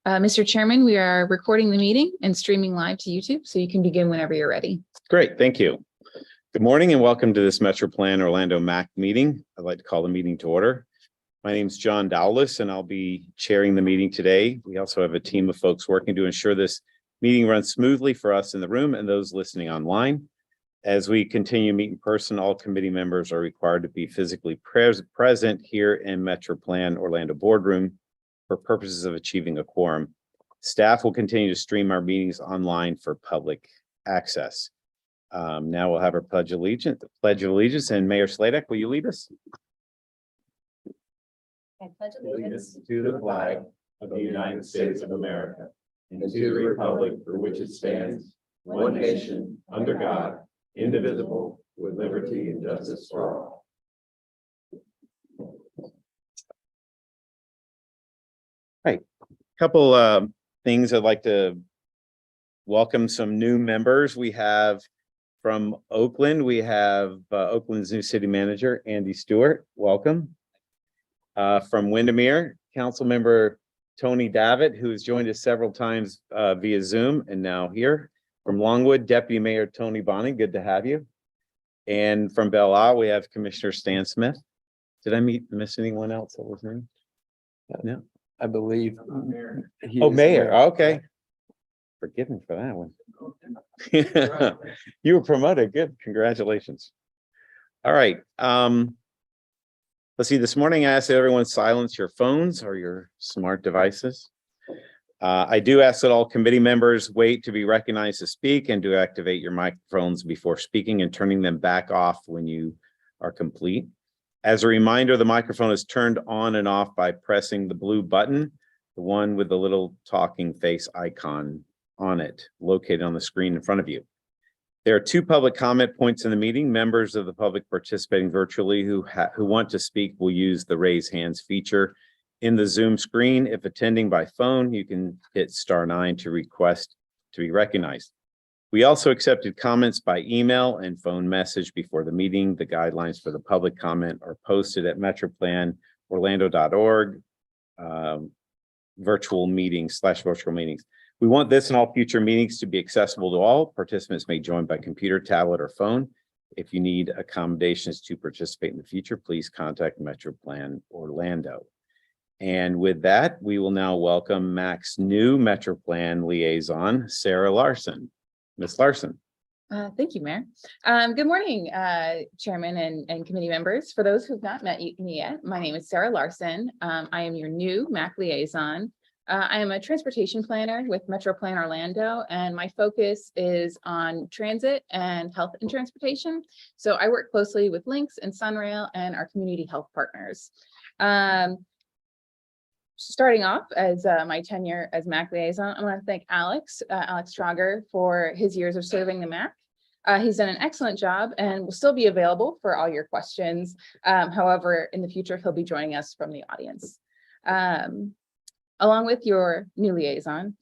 Mr. Chairman, we are recording the meeting and streaming live to YouTube, so you can begin whenever you're ready. Great, thank you. Good morning and welcome to this MetroPlan Orlando MAC meeting. I'd like to call the meeting to order. My name is John Dowless and I'll be chairing the meeting today. We also have a team of folks working to ensure this meeting runs smoothly for us in the room and those listening online. As we continue to meet in person, all committee members are required to be physically present here in MetroPlan Orlando boardroom for purposes of achieving a quorum. Staff will continue to stream our meetings online for public access. Now we'll have our Pledge of Allegiance, and Mayor Sladek, will you lead us? I pledge allegiance to the flag of the United States of America and to the republic for which it stands, one nation, under God, indivisible, with liberty and justice for all. Couple things I'd like to welcome some new members. We have from Oakland, we have Oakland's new city manager, Andy Stewart. Welcome. From Windermere, council member Tony Davitt, who has joined us several times via Zoom and now here. From Longwood, Deputy Mayor Tony Bonning, good to have you. And from Belle Isle, we have Commissioner Stan Smith. Did I miss anyone else that was named? No. I believe. Oh, Mayor. Okay. Forgive me for that one. You were promoted. Good. Congratulations. All right. Let's see. This morning, I asked that everyone silence your phones or your smart devices. I do ask that all committee members wait to be recognized to speak and to activate your microphones before speaking and turning them back off when you are complete. As a reminder, the microphone is turned on and off by pressing the blue button, the one with the little talking face icon on it, located on the screen in front of you. There are two public comment points in the meeting. Members of the public participating virtually who want to speak will use the raise hands feature in the Zoom screen. If attending by phone, you can hit *9 to request to be recognized. We also accepted comments by email and phone message before the meeting. The guidelines for the public comment are posted at metroplanorlando.org virtual meetings. We want this and all future meetings to be accessible to all. Participants may join by computer, tablet, or phone. If you need accommodations to participate in the future, please contact MetroPlan Orlando. And with that, we will now welcome MAC's new MetroPlan liaison, Sarah Larson. Ms. Larson. Thank you, Mayor. Good morning, Chairman and committee members. For those who've not met me yet, my name is Sarah Larson. I am your new MAC liaison. I am a transportation planner with MetroPlan Orlando, and my focus is on transit and health and transportation. So I work closely with Lynx and Sunrail and our community health partners. Starting off as my tenure as MAC liaison, I want to thank Alex Trager for his years of serving the MAC. He's done an excellent job and will still be available for all your questions. However, in the future, he'll be joining us from the audience. Along with your new liaison,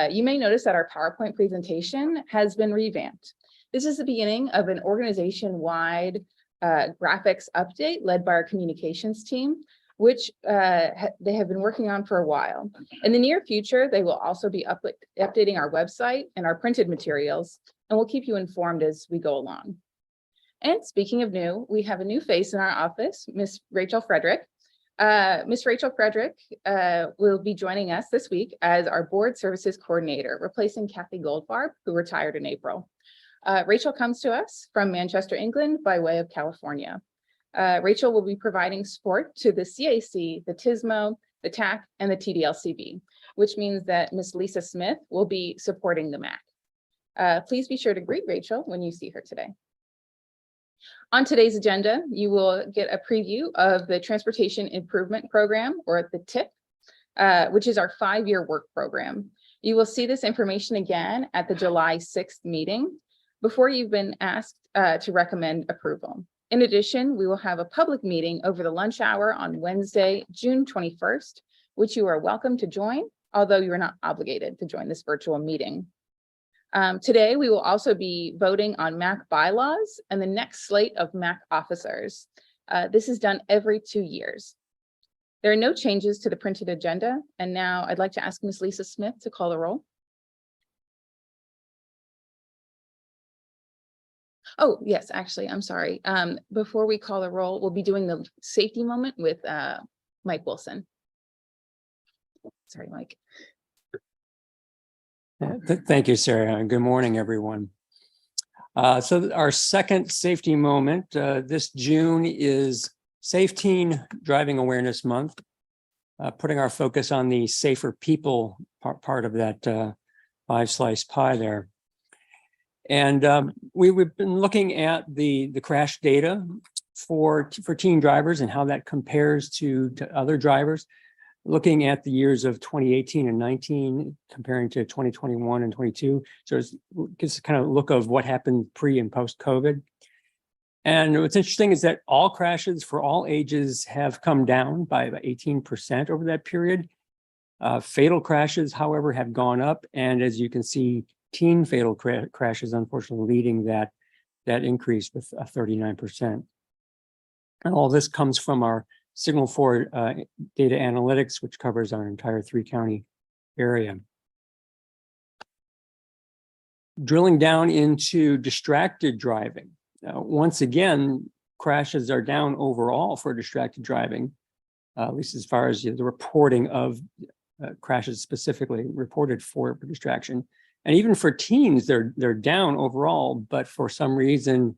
you may notice that our PowerPoint presentation has been revamped. This is the beginning of an organization-wide graphics update led by our communications team, which they have been working on for a while. In the near future, they will also be updating our website and our printed materials, and we'll keep you informed as we go along. And speaking of new, we have a new face in our office, Miss Rachel Frederick. Miss Rachel Frederick will be joining us this week as our board services coordinator, replacing Kathy Goldfarb, who retired in April. Rachel comes to us from Manchester, England, by way of California. Rachel will be providing support to the CAC, the TISMO, the TAC, and the TDLCB, which means that Ms. Lisa Smith will be supporting the MAC. Please be sure to greet Rachel when you see her today. On today's agenda, you will get a preview of the Transportation Improvement Program, or the TIP, which is our 5-year work program. You will see this information again at the July 6th meeting before you've been asked to recommend approval. In addition, we will have a public meeting over the lunch hour on Wednesday, June 21st, which you are welcome to join, although you are not obligated to join this virtual meeting. Today, we will also be voting on MAC bylaws and the next slate of MAC officers. This is done every 2 years. There are no changes to the printed agenda, and now I'd like to ask Ms. Lisa Smith to call the roll. Oh, yes, actually, I'm sorry. Before we call the roll, we'll be doing the safety moment with Mike Wilson. Sorry, Mike. Thank you, Sarah. Good morning, everyone. So our second safety moment this June is Safe Teen Driving Awareness Month, putting our focus on the safer people part of that 5-slice pie there. And we've been looking at the crash data for teen drivers and how that compares to other drivers, looking at the years of 2018 and 19, comparing to 2021 and 22. So it gives kind of a look of what happened pre and post COVID. And what's interesting is that all crashes for all ages have come down by about 18% over that period. Fatal crashes, however, have gone up. And as you can see, teen fatal crashes, unfortunately, leading that increase with 39%. And all this comes from our Signal 4 data analytics, which covers our entire 3-county area. Drilling down into distracted driving. Once again, crashes are down overall for distracted driving, at least as far as the reporting of crashes specifically reported for distraction. And even for teens, they're down overall, but for some reason,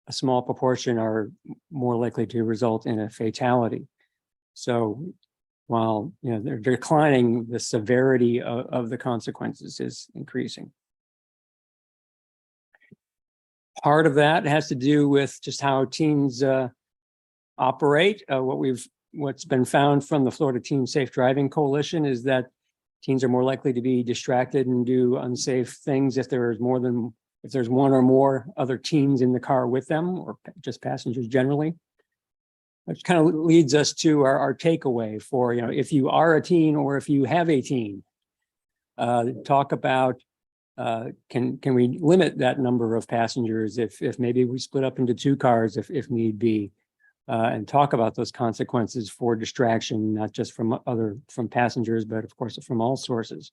a small proportion are more likely to result in a fatality. So while they're declining, the severity of the consequences is increasing. Part of that has to do with just how teens operate. What's been found from the Florida Teen Safe Driving Coalition is that teens are more likely to be distracted and do unsafe things if there's one or more other teens in the car with them, or just passengers generally. Which kind of leads us to our takeaway for, if you are a teen or if you have a teen, talk about, can we limit that number of passengers if maybe we split up into 2 cars if need be, and talk about those consequences for distraction, not just from passengers, but of course from all sources.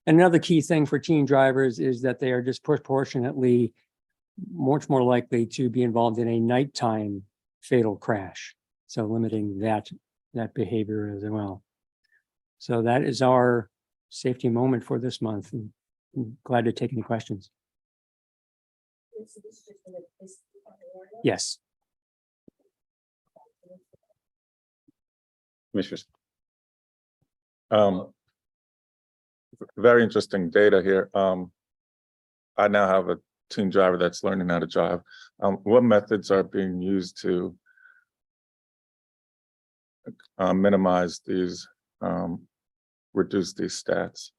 And another key thing for teen drivers is that they are disproportionately much more likely to be involved in a nighttime fatal crash. So limiting that behavior as well. So that is our safety moment for this month. And I'm glad to take any questions. Yes. Commissioners. Very interesting data here. I now have a teen driver that's learning how to drive. What methods are being used to minimize these, reduce these stats?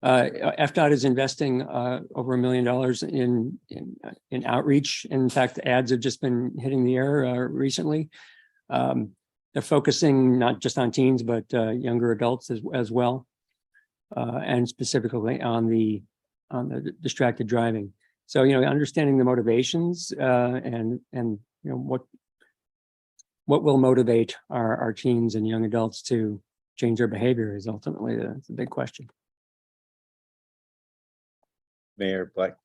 FDOT is investing over $1 million in outreach. In fact, ads have just been hitting the air recently. They're focusing not just on teens, but younger adults as well, and specifically on the distracted driving. So understanding the motivations and what will motivate our teens and young adults to change their behavior is ultimately the big question. Mayor Black,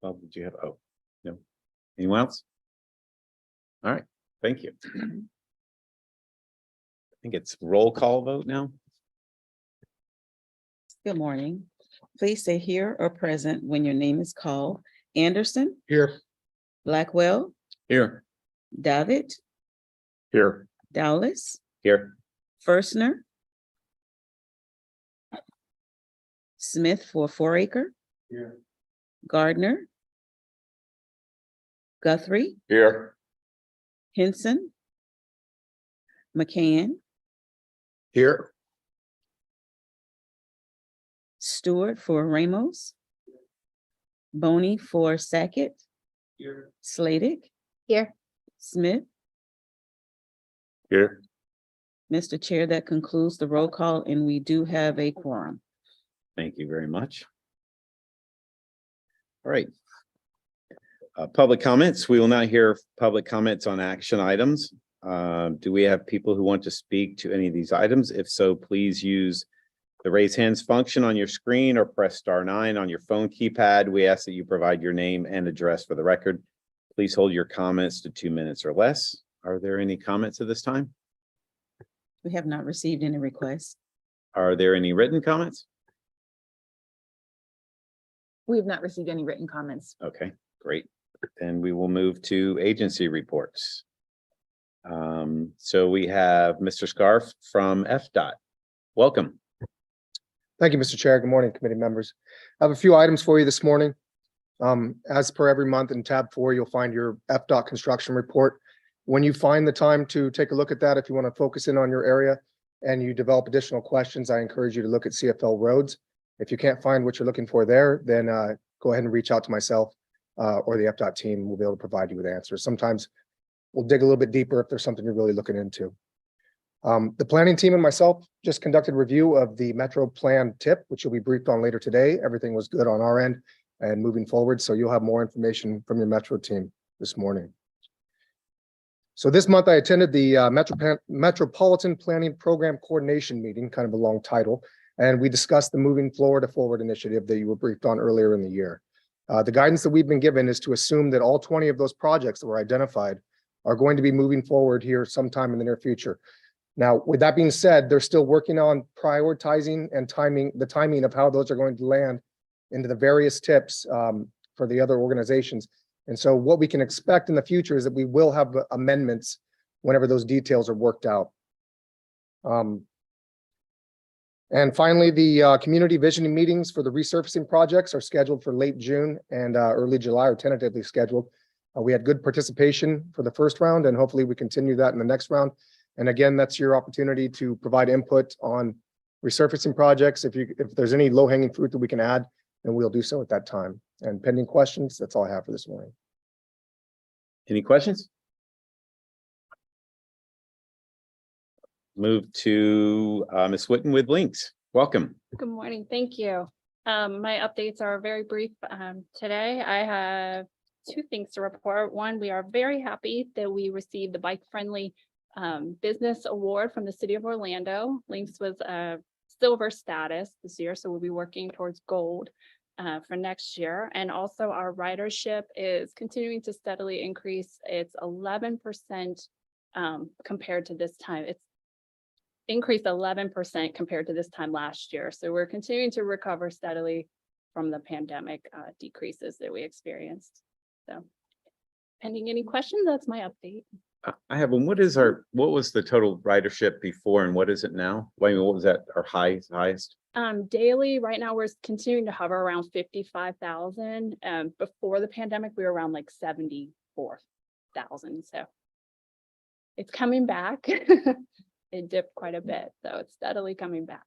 did you have, no. Anyone else? All right, thank you. I think it's roll call vote now. Good morning. Please say here or present when your name is called. Anderson, Here. Blackwell, Here. Davitt, Here. Dowless, Here. Firstner, Smith for Foraker, Here. Gardner, Guthrie, Here. Henson, McCann, Here. Stewart for Ramos, Boney for Sackett, Here. Slatic, Here. Smith. Here. Mr. Chair, that concludes the roll call, and we do have a quorum. Thank you very much. All right. Public comments. We will now hear public comments on action items. Do we have people who want to speak to any of these items? If so, please use the raise hands function on your screen or press *9 on your phone keypad. We ask that you provide your name and address for the record. Please hold your comments to 2 minutes or less. Are there any comments at this time? We have not received any requests. Are there any written comments? We have not received any written comments. Okay, great. Then we will move to agency reports. So we have Mr. Scarf from FDOT. Welcome. Thank you, Mr. Chair. Good morning, committee members. I have a few items for you this morning. As per every month in tab 4, you'll find your FDOT construction report. When you find the time to take a look at that, if you want to focus in on your area and you develop additional questions, I encourage you to look at CFL roads. If you can't find what you're looking for there, then go ahead and reach out to myself or the FDOT team. We'll be able to provide you with answers. Sometimes we'll dig a little bit deeper if there's something you're really looking into. The planning team and myself just conducted review of the Metro Plan tip, which you'll be briefed on later today. Everything was good on our end and moving forward. So you'll have more information from your Metro team this morning. So this month I attended the Metropolitan Planning Program Coordination Meeting, kind of a long title, and we discussed the Moving Florida Forward initiative that you were briefed on earlier in the year. The guidance that we've been given is to assume that all 20 of those projects that were identified are going to be moving forward here sometime in the near future. Now, with that being said, they're still working on prioritizing and the timing of how those are going to land into the various tips for the other organizations. And so what we can expect in the future is that we will have amendments whenever those details are worked out. And finally, the community visioning meetings for the resurfacing projects are scheduled for late June and early July, or tentatively scheduled. We had good participation for the first round, and hopefully we continue that in the next round. And again, that's your opportunity to provide input on resurfacing projects. If there's any low-hanging fruit that we can add, then we'll do so at that time. And pending questions, that's all I have for this morning. Any questions? Move to Ms. Whitten with Links. Welcome. Good morning. Thank you. My updates are very brief. Today I have two things to report. One, we are very happy that we received the Bike Friendly Business Award from the City of Orlando. Links was silver status this year, so we'll be working towards gold for next year. And also our ridership is continuing to steadily increase. It's 11% compared to this time. It's increased 11% compared to this time last year. So we're continuing to recover steadily from the pandemic decreases that we experienced. So pending any questions, that's my update. I have one. What was the total ridership before and what is it now? What was that, our highest? Daily, right now, we're continuing to hover around 55,000. Before the pandemic, we were around like 74,000. So it's coming back. It dipped quite a bit, so it's steadily coming back.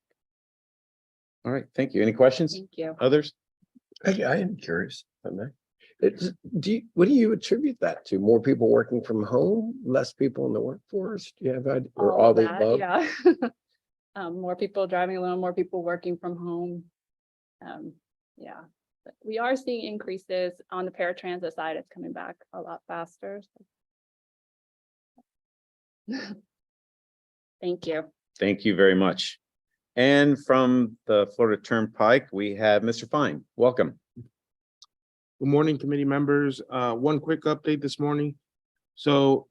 All right, thank you. Any questions? Thank you. Others? I am curious. What do you attribute that to? More people working from home, less people in the workforce? Do you have that, or all of the that, above? yeah. More people driving alone, more people working from home. Yeah, but we are seeing increases on the paratransit side. It's coming back a lot faster. So. Thank you. Thank you very much. And from the Florida Turnpike, we have Mr. Fine. Welcome. Good morning, committee members. One quick update this morning. So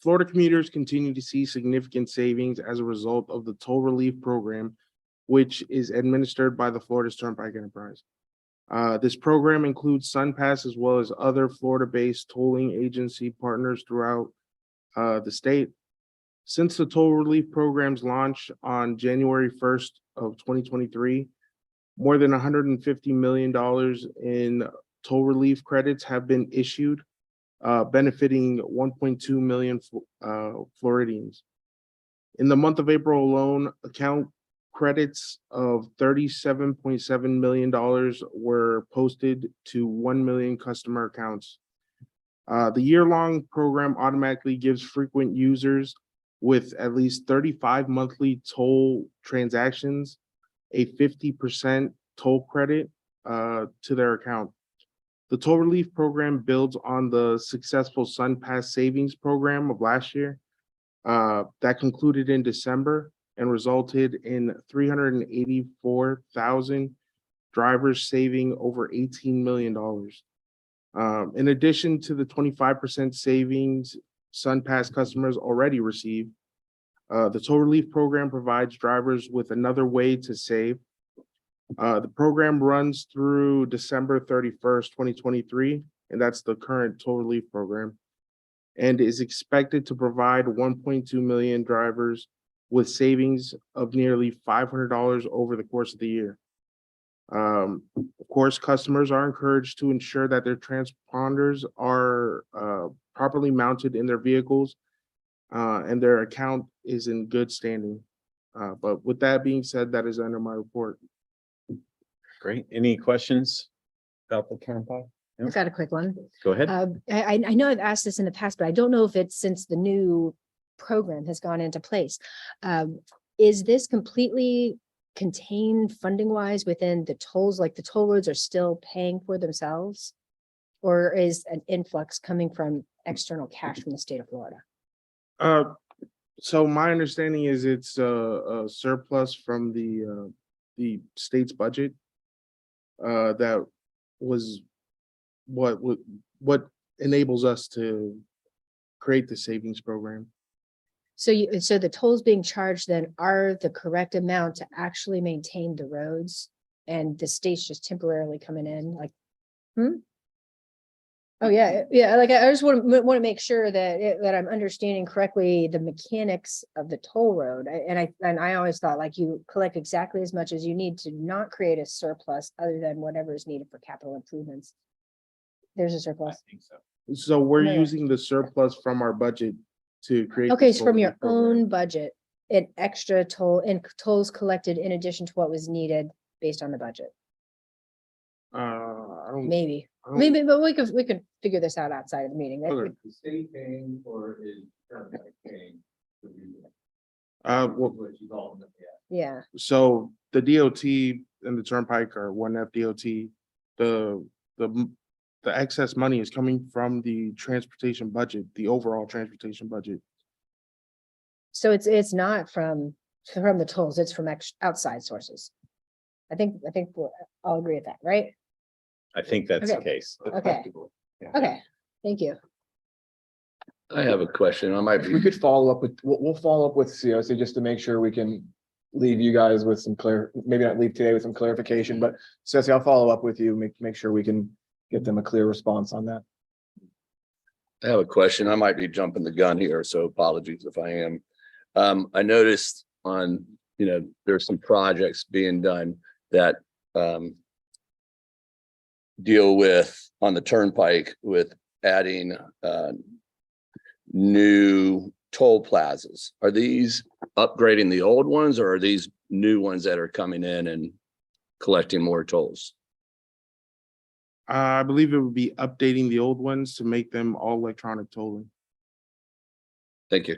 Florida commuters continue to see significant savings as a result of the toll relief program, which is administered by the Florida Turnpike Enterprise. This program includes SunPass as well as other Florida-based tolling agency partners throughout the state. Since the toll relief program's launch on January 1st of 2023, more than $150 million in toll relief credits have been issued, benefiting 1.2 million Floridians. In the month of April alone, account credits of $37.7 million were posted to 1 million customer accounts. The year-long program automatically gives frequent users with at least 35 monthly toll transactions a 50% toll credit to their account. The toll relief program builds on the successful SunPass savings program of last year that concluded in December and resulted in 384,000 drivers saving over $18 million. In addition to the 25% savings SunPass customers already receive, the toll relief program provides drivers with another way to save. The program runs through December 31st, 2023, and that's the current toll relief program, and is expected to provide 1.2 million drivers with savings of nearly $500 over the course of the year. Of course, customers are encouraged to ensure that their transponders are properly mounted in their vehicles and their account is in good standing. But with that being said, that is under my report. Great. Any questions about the turnpike? I've got a quick one. Go ahead. I know I've asked this in the past, but I don't know if it's since the new program has gone into place. Is this completely contained funding wise within the tolls, like the toll roads are still paying for themselves? Or is an influx coming from external cash from the state of Florida? So my understanding is it's a surplus from the state's budget. That was what enables us to create the savings program. So so the tolls being charged then are the correct amount to actually maintain the roads, and the state's just temporarily coming in like, Oh, yeah, like I just want to make sure that that I'm understanding correctly the mechanics of the toll road. And I always thought like you collect exactly as much as you need to not create a surplus other than whatever is needed for capital improvements. There's a surplus. think so. So we're No. using the surplus from our budget to create. Okay, this so from toll your relief program. own budget, an extra toll and tolls collected in addition to what was needed based on the budget, I don't. maybe. I don't- Maybe, but we could figure this out outside of the meeting. That Okay. would- The state paying or is turnpike paying? Well, What you call them, yeah. Yeah, so the DOT and the Turnpike are one FDOT. The excess money is coming from the transportation budget, the overall transportation budget. so it's not from the tolls, it's from outside sources. I think we'll all agree with that, right? I think that's the Okay. case. Okay, okay, thank you. I have a question. I might We be, could follow up with, we'll follow up with COC just to make sure we can leave you guys with some maybe not leave today with some clarification, but COC, I'll follow up with you, make sure we can get them a clear response on that. I have a question. I might be jumping the gun here, so apologies if I am. I noticed on, there's some projects being done that deal with on the turnpike with adding new toll plazas. Are these upgrading the old ones or are these new ones that are coming in and collecting more tolls? I believe it would be updating the old ones to make them all electronic tolling. Thank you.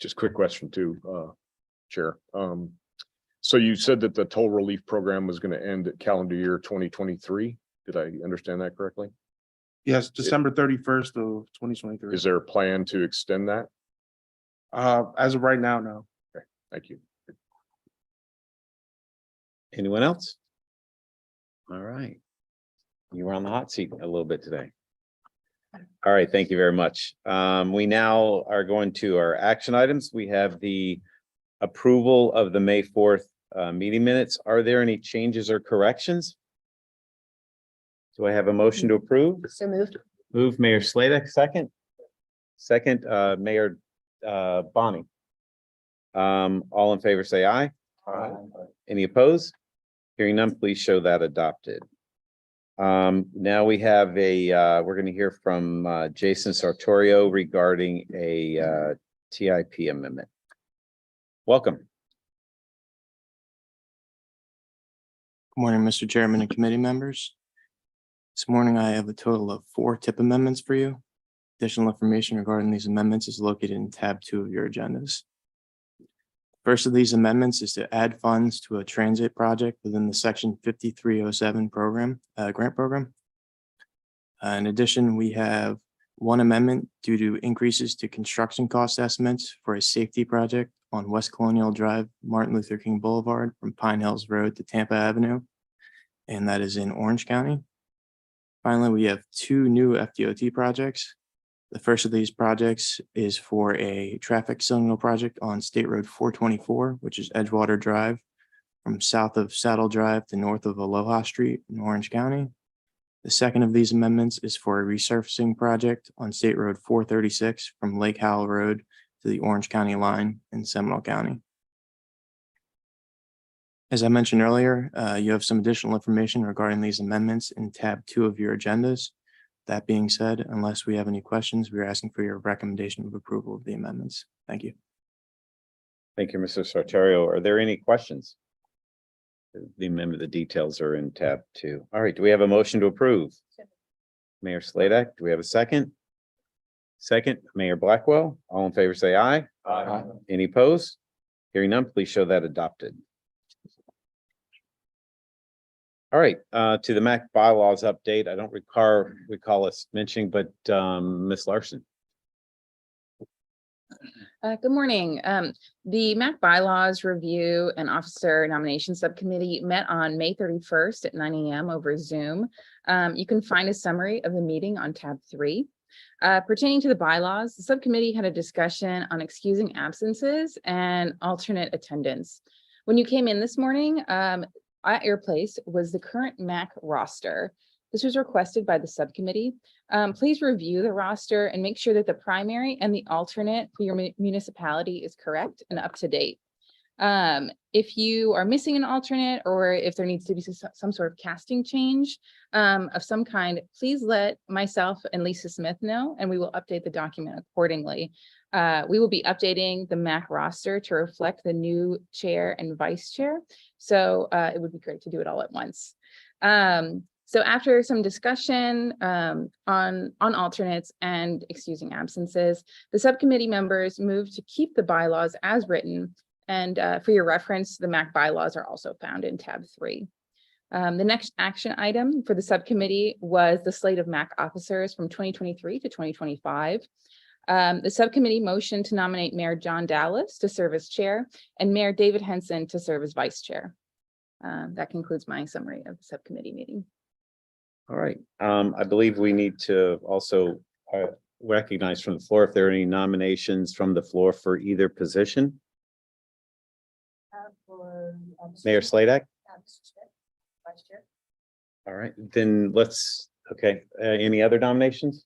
Just quick question too, Chair. So you said that the toll relief program was going to end at calendar year 2023. Did I understand that correctly? Yes, December 31st of 2023. Is there a plan to extend that? As of right now, no. Thank you. Anyone else? All right. You were on the hot seat a little bit today. All right, thank you very much. We now are going to our action items. We have the approval of the May 4th meeting minutes. Are there any changes or corrections? Do I have a motion to approve? So moved. Move Mayor Slatek, second. Second, Mayor Bonnie. All in favor, say aye. Any opposed? Hearing none, please show that adopted. Now we have we're going to hear from Jason Sartorio regarding a TIP amendment. Welcome. Good morning, Mr. Chairman and committee members. This morning, I have a total of 4 TIP amendments for you. Additional information regarding these amendments is located in tab 2 of your agendas. First of these amendments is to add funds to a transit project within the section 5307 program, grant program. In addition, we have one amendment due to increases to construction cost estimates for a safety project on West Colonial Drive, Martin Luther King Boulevard from Pine Hills Road to Tampa Avenue, and that is in Orange County. Finally, we have two new FDOT projects. The first of these projects is for a traffic signal project on State Road 424, which is Edgewater Drive, from south of Saddle Drive to north of Aloha Street in Orange County. The second of these amendments is for a resurfacing project on State Road 436 from Lake Howell Road to the Orange County line in Seminole County. As I mentioned earlier, you have some additional information regarding these amendments in tab 2 of your agendas. That being said, unless we have any questions, we're asking for your recommendation of approval of the amendments. Thank you. Thank you, Mr. Sartario. Are there any questions? Remember, the details are in tab 2. All right, do we have a motion to approve? Mayor Sladak, do we have a second? Second, Mayor Blackwell. All in favor, say aye. Aye. Any opposed? Hearing none, please show that adopted. All right, to the MAC bylaws update. I don't recall us mentioning, but Ms. Larson. Good morning. The MAC bylaws review and officer nomination subcommittee met on May 31st at 9 a.m. over Zoom. You can find a summary of the meeting on tab 3. Pertaining to the bylaws, the subcommittee had a discussion on excusing absences and alternate attendance. When you came in this morning, at your place was the current MAC roster. This was requested by the subcommittee. Please review the roster and make sure that the primary and the alternate for your municipality is correct and up to date. If you are missing an alternate or if there needs to be some sort of casting change of some kind, please let myself and Lisa Smith know, and we will update the document accordingly. We will be updating the MAC roster to reflect the new chair and vice chair. So it would be great to do it all at once. So after some discussion on alternates and excusing absences, the subcommittee members moved to keep the bylaws as written. And for your reference, the MAC bylaws are also found in tab 3. The next action item for the subcommittee was the slate of MAC officers from 2023 to 2025. The subcommittee motioned to nominate Mayor John Dallas to serve as chair and Mayor David Henson to serve as vice chair. That concludes my summary of the subcommittee meeting. All right, I believe we need to also recognize from the floor if there are any nominations from the floor for either position. Mayor Sladak? All right, then let's, okay, any other nominations?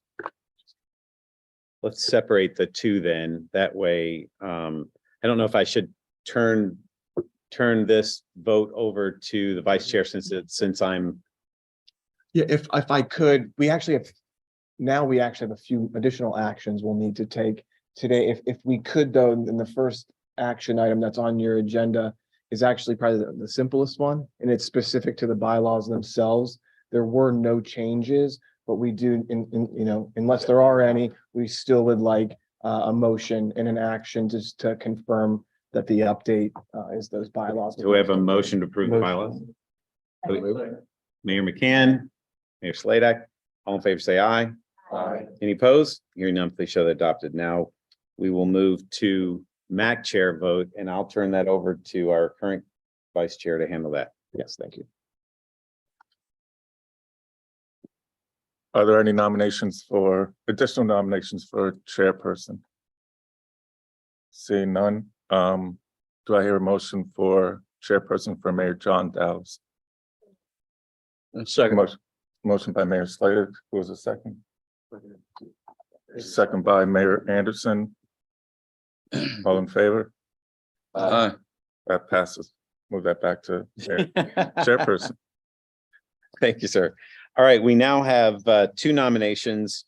Let's separate the two then. That way, I don't know if I should turn this vote over to the vice chair since I'm. Yeah, if I could, we actually have a few additional actions we'll need to take today. If we could, though, in the first action item that's on your agenda is actually probably the simplest one, and it's specific to the bylaws themselves. There were no changes, but we do, unless there are any, we still would like a motion and an action just to confirm that the update is those bylaws. Do we have a motion to approve the bylaws? Mayor McCann, Mayor Sladak, all in favor, say aye. Aye. Any opposed? Hearing none, please show that adopted. Now we will move to MAC chair vote, and I'll turn that over to our current vice chair to handle that. Yes, thank you. Are there any additional nominations for chairperson? Seeing none, do I hear a motion for chairperson for Mayor John Dallas? Second. Motion by Mayor Slater, who was a second? Second by Mayor Anderson. All in favor? Aye. That passes. Move that back to chairperson. Thank you, sir. All right, we now have two nominations.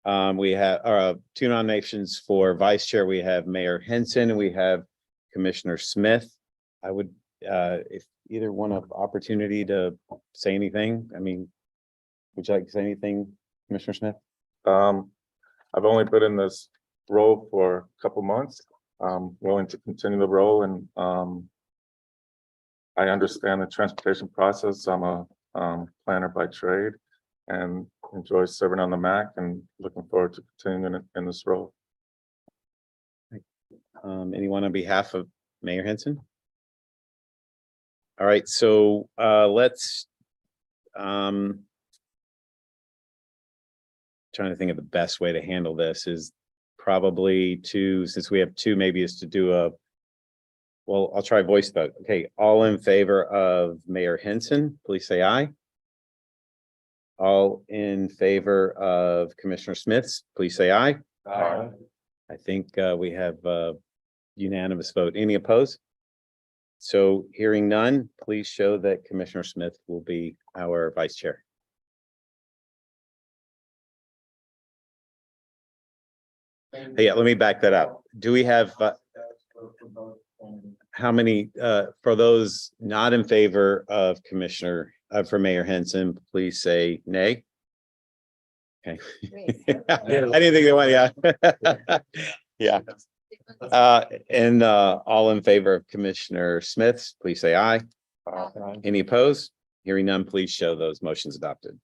We have two nominations for vice chair. We have Mayor Henson and we have Commissioner Smith. I would, if either one have opportunity to say anything, I mean, would you like to say anything, Commissioner Smith? I've only been in this role for a couple months, willing to continue the role and I understand the transportation process. I'm a planner by trade and enjoy serving on the MAC and looking forward to continuing in this role. Anyone on behalf of Mayor Henson? All right, so let's trying to think of the best way to handle this is probably to, since we have two, maybe is to do a, well, I'll try voice vote. Okay, all in favor of Mayor Henson, please say aye. All in favor of Commissioner Smiths, please say aye. Aye. I think we have a unanimous vote. Any opposed? So hearing none, please show that Commissioner Smith will be our vice chair. Yeah, let me back that up. Do we have how many for those not in favor of Commissioner for Mayor Henson, please say nay. Okay. I didn't think they want, yeah. Yeah. And all in favor of Commissioner Smiths, please say aye. Any opposed? Hearing none, please show those motions adopted.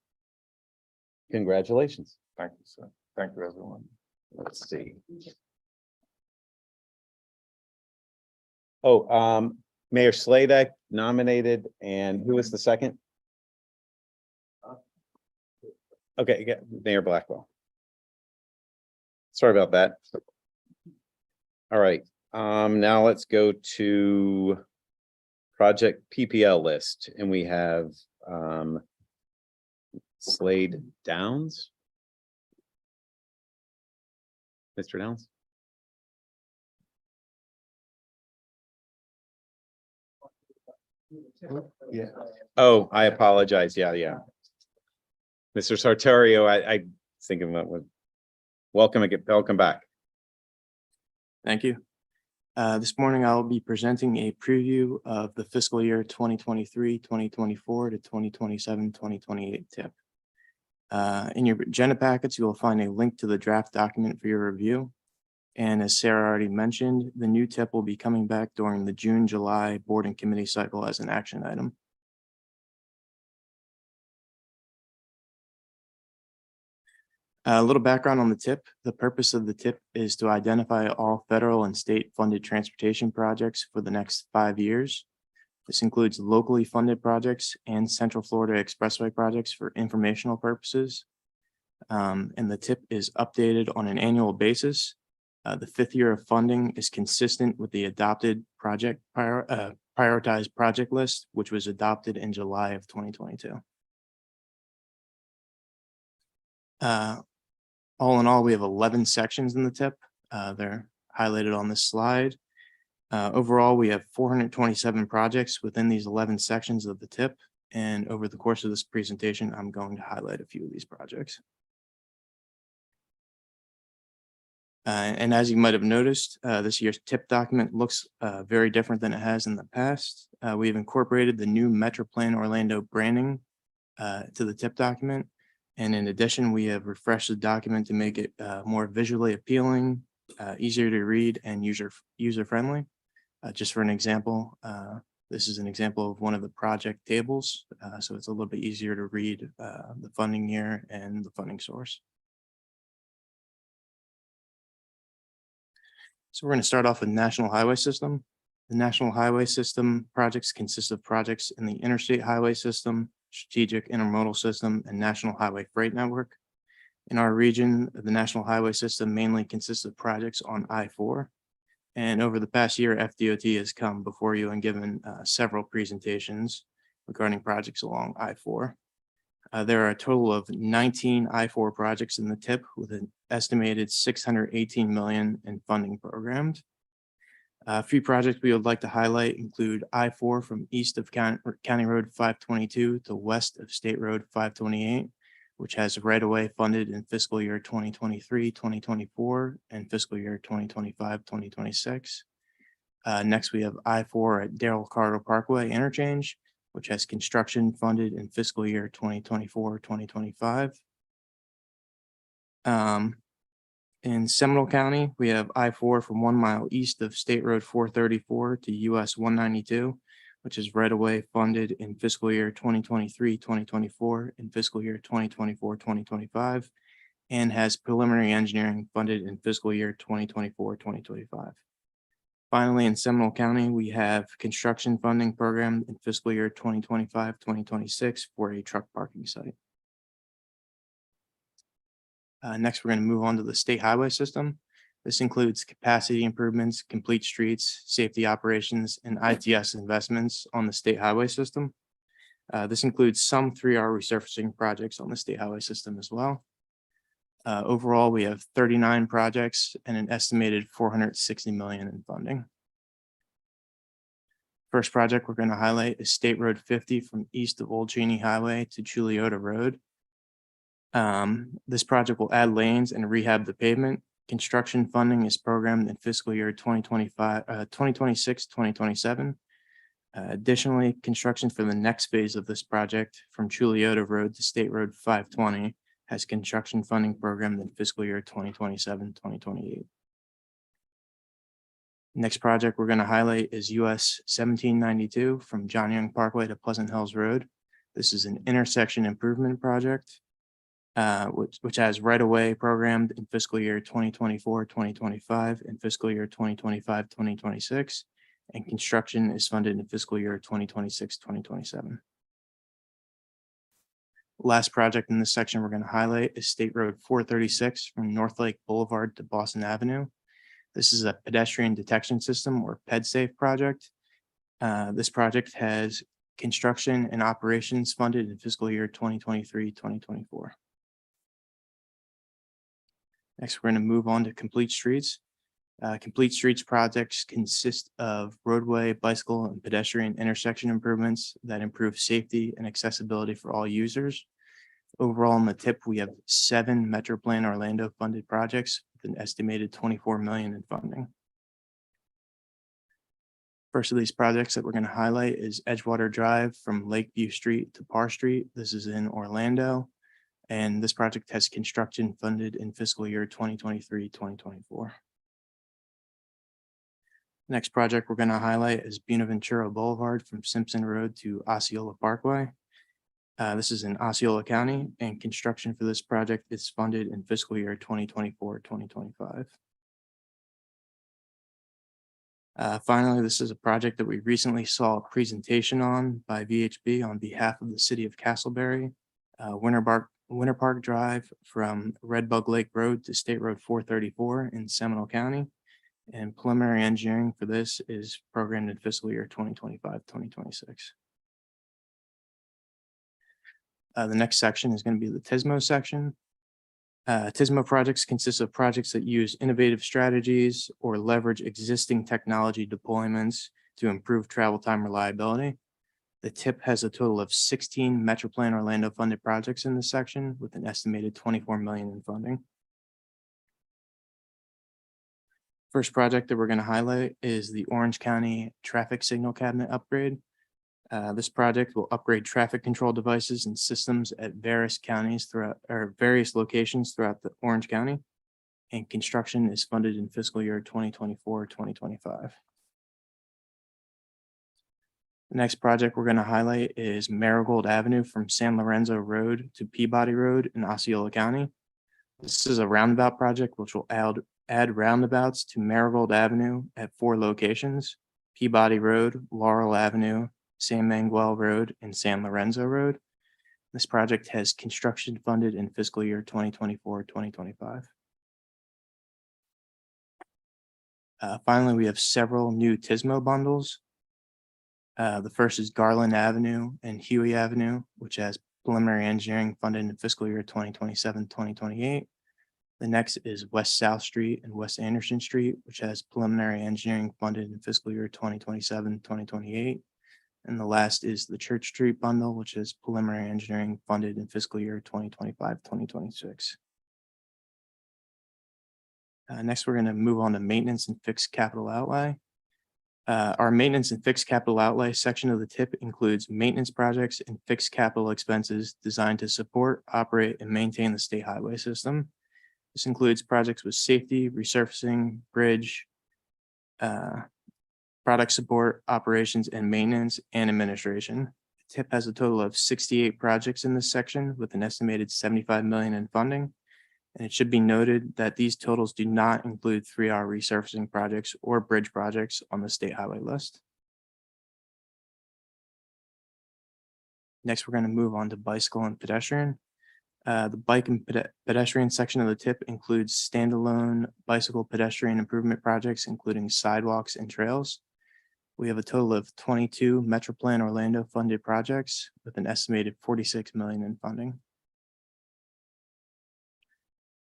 Congratulations. Thank you, sir. Thank you, everyone. Let's see. Oh, Mayor Sladek nominated, and who was the second? Okay, yeah, Mayor Blackwell. Sorry about that. All right, now let's go to project PPL list, and we have Slade Downs. Mr. Downs. Yeah. Oh, I apologize. Yeah. Mr. Sartorio, I was thinking that would welcome back. Thank you. This morning, I'll be presenting a preview of the fiscal year 2023, 2024 to 2027, 2028 TIP. In your agenda packets, you will find a link to the draft document for your review. And as Sarah already mentioned, the new TIP will be coming back during the June-July board and committee cycle as an action item. A little background on the TIP. The purpose of the TIP is to identify all federal and state funded transportation projects for the next 5 years. This includes locally funded projects and Central Florida Expressway projects for informational purposes. And the TIP is updated on an annual basis. The 5th year of funding is consistent with the adopted project prioritized project list, which was adopted in July of 2022. All in all, we have 11 sections in the TIP. They're highlighted on this slide. Overall, we have 427 projects within these 11 sections of the TIP. And over the course of this presentation, I'm going to highlight a few of these projects. And as you might have noticed, this year's TIP document looks very different than it has in the past. We've incorporated the new Metroplan Orlando branding to the TIP document. And in addition, we have refreshed the document to make it more visually appealing, easier to read, and user-friendly. Just for an example, this is an example of one of the project tables. So it's a little bit easier to read the funding year and the funding source. So we're going to start off with National Highway System. The National Highway System projects consist of projects in the Interstate Highway System, Strategic Intermodal System, and National Highway Freight Network. In our region, the National Highway System mainly consists of projects on I-4. And over the past year, FDOT has come before you and given several presentations regarding projects along I-4. There are a total of 19 I-4 projects in the TIP with an estimated $618 million in funding programmed. A few projects we would like to highlight include I-4 from east of County Road 522 to west of State Road 528, which has right-of-way funded in fiscal year 2023, 2024, and fiscal year 2025, 2026. Next, we have I-4 at Darrell Carter Parkway interchange, which has construction funded in fiscal year 2024, 2025. In Seminole County, we have I-4 from 1 mile east of State Road 434 to US 192, which is right away funded in fiscal year 2023, 2024, and fiscal year 2024, 2025, and has preliminary engineering funded in fiscal year 2024, 2025. Finally, in Seminole County, we have construction funding program in fiscal year 2025, 2026 for a truck parking site. Next, we're going to move on to the state highway system. This includes capacity improvements, complete streets, safety operations, and ITS investments on the state highway system. This includes some 3R resurfacing projects on the state highway system as well. Overall, we have 39 projects and an estimated 460 million in funding. First project we're going to highlight is State Road 50 from east of Old Cheney Highway to Chuliota Road. This project will add lanes and rehab the pavement. Construction funding is programmed in fiscal year 2026, 2027. Additionally, construction for the next phase of this project from Chuliota Road to State Road 520 has construction funding programmed in fiscal year 2027, 2028. Next project we're going to highlight is US 1792 from John Young Parkway to Pleasant Hills Road. This is an intersection improvement project, which has right-of-way programmed in fiscal year 2024, 2025, and fiscal year 2025, 2026, and construction is funded in fiscal year 2026, 2027. Last project in this section we're going to highlight is State Road 436 from North Lake Boulevard to Boston Avenue. This is a pedestrian detection system or PedSafe project. This project has construction and operations funded in fiscal year 2023, 2024. Next, we're going to move on to complete streets. Complete streets projects consist of roadway, bicycle, and pedestrian intersection improvements that improve safety and accessibility for all users. Overall, in the TIP, we have 7 MetroPlan Orlando funded projects with an estimated 24 million in funding. First of these projects that we're going to highlight is Edgewater Drive from Lakeview Street to Parr Street. This is in Orlando, and this project has construction funded in fiscal year 2023, 2024. Next project we're going to highlight is Buenaventura Boulevard from Simpson Road to Osceola Parkway. This is in Osceola County, and construction for this project is funded in fiscal year 2024, 2025. Finally, this is a project that we recently saw a presentation on by VHB on behalf of the city of Castleberry. Winter Park Drive from Red Bug Lake Road to State Road 434 in Seminole County. And preliminary engineering for this is programmed in fiscal year 2025, 2026. The next section is going to be the TISMO section. TISMO projects consist of projects that use innovative strategies or leverage existing technology deployments to improve travel time reliability. The TIP has a total of 16 MetroPlan Orlando funded projects in this section with an estimated 24 million in funding. First project that we're going to highlight is the Orange County Traffic Signal Cabinet upgrade. This project will upgrade traffic control devices and systems at various locations throughout the Orange County, and construction is funded in fiscal year 2024, 2025. The next project we're going to highlight is Marigold Avenue from San Lorenzo Road to Peabody Road in Osceola County. This is a roundabout project which will add roundabouts to Marigold Avenue at 4 locations: Peabody Road, Laurel Avenue, San Manuel Road, and San Lorenzo Road. This project has construction funded in fiscal year 2024, 2025. Finally, we have several new TISMO bundles. The first is Garland Avenue and Huey Avenue, which has preliminary engineering funded in fiscal year 2027, 2028. The next is West South Street and West Anderson Street, which has preliminary engineering funded in fiscal year 2027, 2028. And the last is the Church Street bundle, which is preliminary engineering funded in fiscal year 2025, 2026. Next, we're going to move on to maintenance and fixed capital outlay. Our maintenance and fixed capital outlay section of the TIP includes maintenance projects and fixed capital expenses designed to support, operate, and maintain the state highway system. This includes projects with safety, resurfacing, bridge, product support, operations and maintenance, and administration. TIP has a total of 68 projects in this section with an estimated 75 million in funding. And it should be noted that these totals do not include 3R resurfacing projects or bridge projects on the state highway list. Next, we're going to move on to bicycle and pedestrian. The bike and pedestrian section of the TIP includes standalone bicycle pedestrian improvement projects, including sidewalks and trails. We have a total of 22 MetroPlan Orlando funded projects with an estimated 46 million in funding.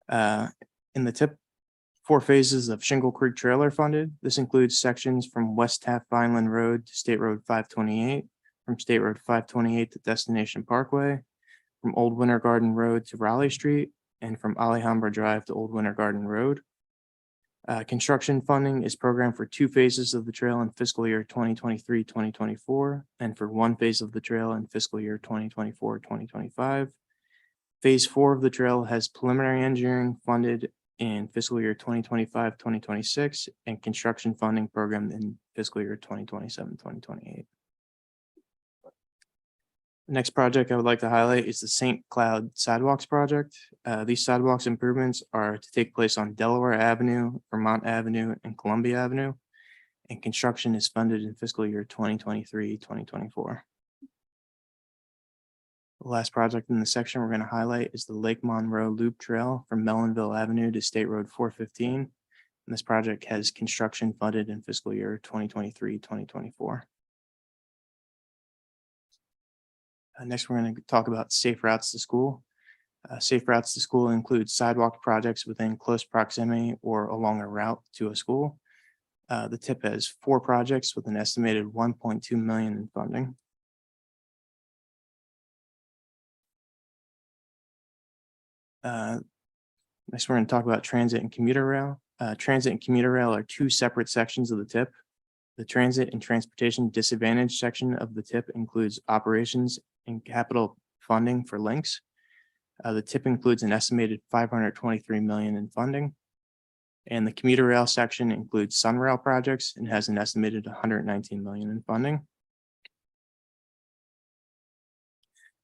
In the TIP, 4 phases of Shingle Creek Trail are funded. This includes sections from West Taft Vineland Road to State Road 528, from State Road 528 to Destination Parkway, from Old Winter Garden Road to Raleigh Street, and from Alhambra Drive to Old Winter Garden Road. Construction funding is programmed for 2 phases of the trail in fiscal year 2023-2024, and for 1 phase of the trail in fiscal year 2024-2025. Phase 4 of the trail has preliminary engineering funded in fiscal year 2025-2026 and construction funding programmed in fiscal year 2027-2028. The next project I would like to highlight is the St. Cloud Sidewalks project. These sidewalks improvements are to take place on Delaware Avenue, Vermont Avenue, and Columbia Avenue, and construction is funded in fiscal year 2023-2024. The last project in the section we're going to highlight is the Lake Monroe Loop Trail from Mellonville Avenue to State Road 415. And this project has construction funded in fiscal year 2023-2024. Next, we're going to talk about safe routes to school. Safe routes to school includes sidewalk projects within close proximity or along a route to a school. The TIP has 4 projects with an estimated 1.2 million in funding. Next, we're going to talk about transit and commuter rail. Transit and commuter rail are 2 separate sections of the TIP. The transit and transportation disadvantage section of the TIP includes operations and capital funding for links. The TIP includes an estimated 523 million in funding. And the commuter rail section includes Sunrail projects and has an estimated 119 million in funding.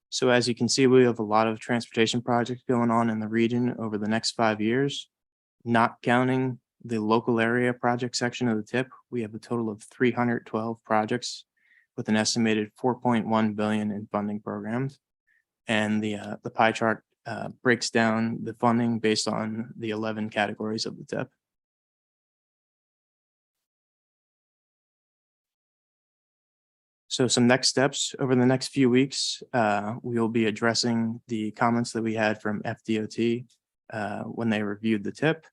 So as you can see, we have a lot of transportation projects going on in the region over the next 5 years. Not counting the local area project section of the TIP, we have a total of 312 projects with an estimated 4.1 billion in funding programs. And the pie chart breaks down the funding based on the 11 categories of the TIP. So some next steps over the next few weeks, we will be addressing the comments that we had from FDOT when they reviewed the TIP.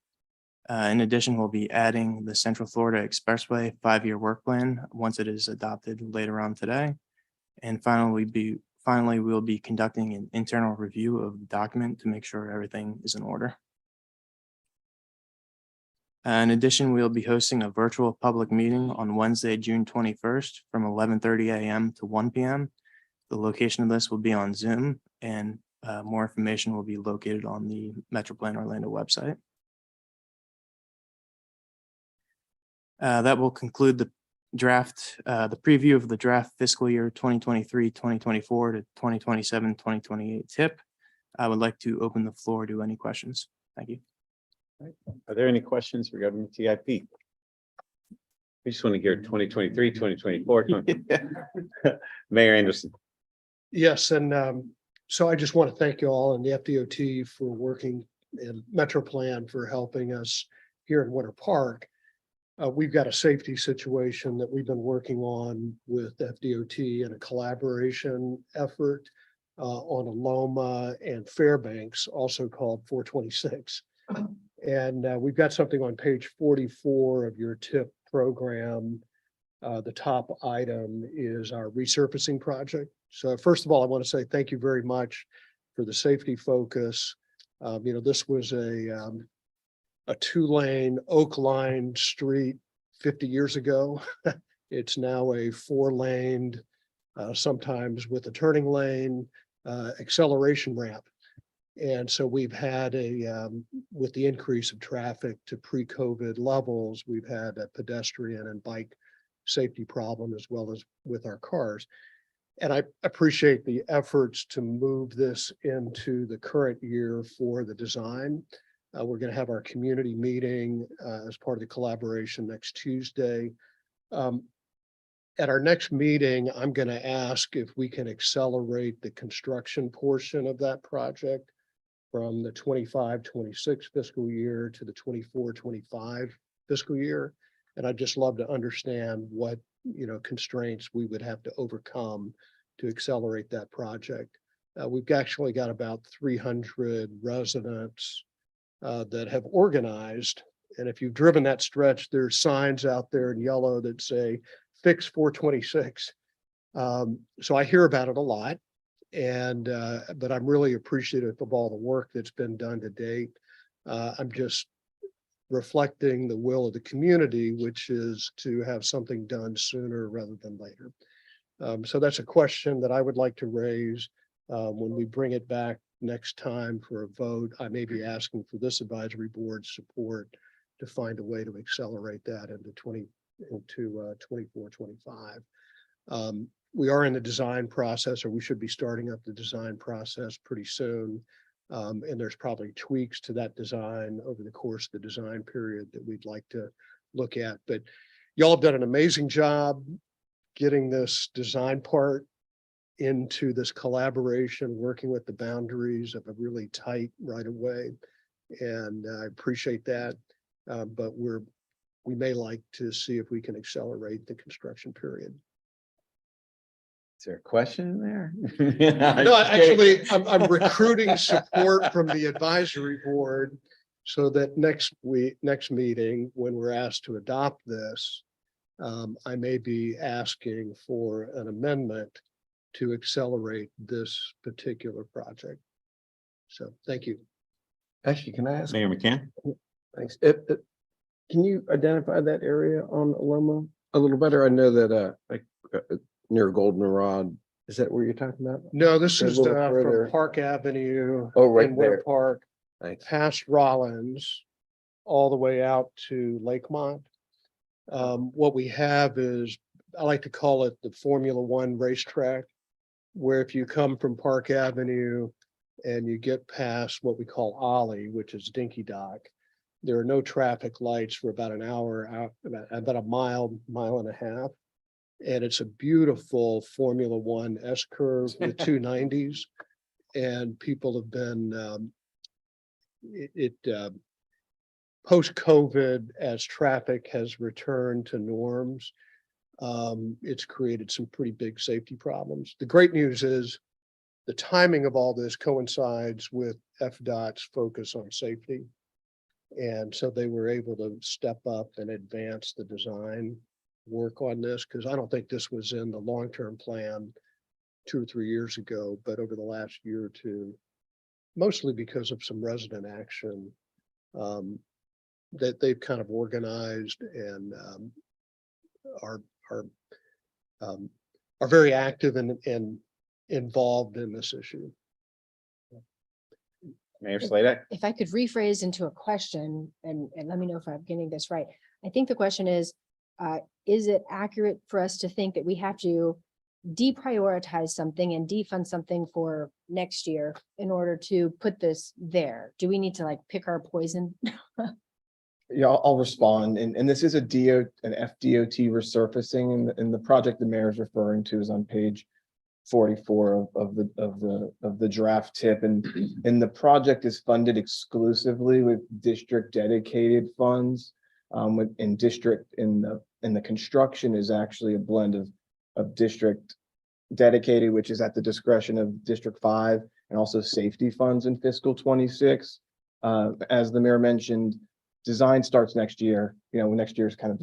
In addition, we'll be adding the Central Florida Expressway 5-year work plan once it is adopted later on today. And finally, we'll be conducting an internal review of the document to make sure everything is in order. In addition, we'll be hosting a virtual public meeting on Wednesday, June 21st from 11:30 a.m. to 1 p.m. The location of this will be on Zoom, and more information will be located on the MetroPlan Orlando website. That will conclude the draft, the preview of the draft fiscal year 2023-2024 to 2027-2028 TIP. I would like to open the floor to any questions. Thank you. Are there any questions regarding the TIP? We just want to hear 2023, 2024. Mayor Anderson. Yes, and so I just want to thank you all and the FDOT for working, and MetroPlan for helping us here in Winter Park. We've got a safety situation that we've been working on with FDOT and a collaboration effort on Aloma and Fairbanks, also called 426. And we've got something on page 44 of your TIP program. The top item is our resurfacing project. So first of all, I want to say thank you very much for the safety focus. This was a 2-lane oak line street 50 years ago. It's now a 4-laned, sometimes with a turning lane, acceleration ramp. And so we've had with the increase of traffic to pre-COVID levels, we've had a pedestrian and bike safety problem as well as with our cars. And I appreciate the efforts to move this into the current year for the design. We're going to have our community meeting as part of the collaboration next Tuesday. At our next meeting, I'm going to ask if we can accelerate the construction portion of that project from the 25-26 fiscal year to the 24-25 fiscal year. And I'd just love to understand what, constraints we would have to overcome to accelerate that project. We've actually got about 300 residents that have organized. And if you've driven that stretch, there's signs out there in yellow that say, fix 426. So I hear about it a lot. But I'm really appreciative of all the work that's been done to date. I'm just reflecting the will of the community, which is to have something done sooner rather than later. So that's a question that I would like to raise when we bring it back next time for a vote. I may be asking for this advisory board support to find a way to accelerate that into 24-25. We are in the design process, or we should be starting up the design process pretty soon. And there's probably tweaks to that design over the course of the design period that we'd like to look at. But y'all have done an amazing job getting this design part into this collaboration, working with the boundaries of a really tight right of way. And I appreciate that. But we may like to see if we can accelerate the construction period. Is there a question in there? No, actually, I'm recruiting support from the advisory board so that next meeting, when we're asked to adopt this, I may be asking for an amendment to accelerate this particular project. So thank you. Actually, can I ask? Mayor McCann? Thanks. Can you identify that area on Aloma a little better? I know that near Goldenrod, is that where you're talking about? No, this A is little from further. Park Avenue. Oh, right in Winter there. Park, Thanks. past Rollins, all the way out to Lakemont. What we have is, I like to call it the Formula One racetrack, where if you come from Park Avenue and you get past what we call Ollie, which is Dinky Dock, there are no traffic lights for about an hour out, about a mile and a half. And it's a beautiful Formula One S-curve with 290s. And people have been, post-COVID, as traffic has returned to norms, it's created some pretty big safety problems. The great news is the timing of all this coincides with FDOT's focus on safety. And so they were able to step up and advance the design work on this, because I don't think this was in the long-term plan 2 or 3 years ago, but over the last year or two, mostly because of some resident action that they've kind of organized and are very active and involved in this issue. Mayor Sladek? If I could rephrase into a question and let me know if I'm getting this right. I think the question is it accurate for us to think that we have to deprioritize something and defund something for next year in order to put this there? Do we need to pick our poison? Yeah, I'll respond. And this is an FDOT resurfacing, and the project the mayor is referring to is on page 44 of the draft tip. And the project is funded exclusively with district dedicated funds. In the construction is actually a blend of district dedicated, which is at the discretion of District 5, and also safety funds in fiscal 26. As the mayor mentioned, design starts next year. Next year is kind of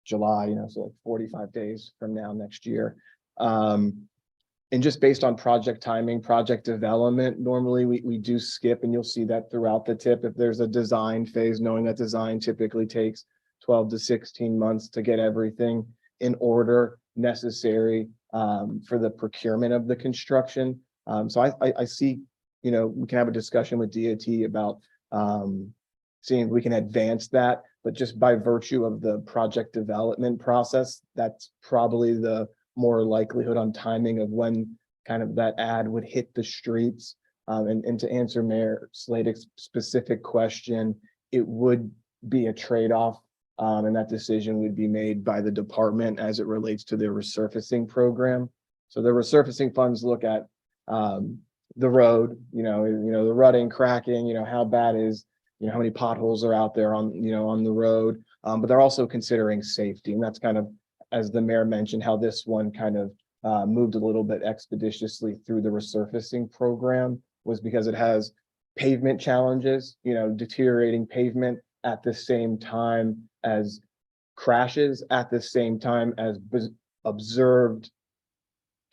July, so like 45 days from now next year. And just based on project timing, project development, normally we do skip, and you'll see that throughout the tip. If there's a design phase, knowing that design typically takes 12 to 16 months to get everything in order necessary for the procurement of the construction. So I see we can have a discussion with DOT about seeing if we can advance that, but just by virtue of the project development process, that's probably the more likelihood on timing of when kind of that ad would hit the streets. And to answer Mayor Slade's specific question, it would be a trade-off. And that decision would be made by the department as it relates to their resurfacing program. So the resurfacing funds look at the road, the rutting, cracking, how bad is, how many potholes are out there on, on the road. But they're also considering safety. And that's kind of, as the mayor mentioned, how this one kind of moved a little bit expeditiously through the resurfacing program was because it has pavement challenges, deteriorating pavement at the same time as crashes, at the same time as observed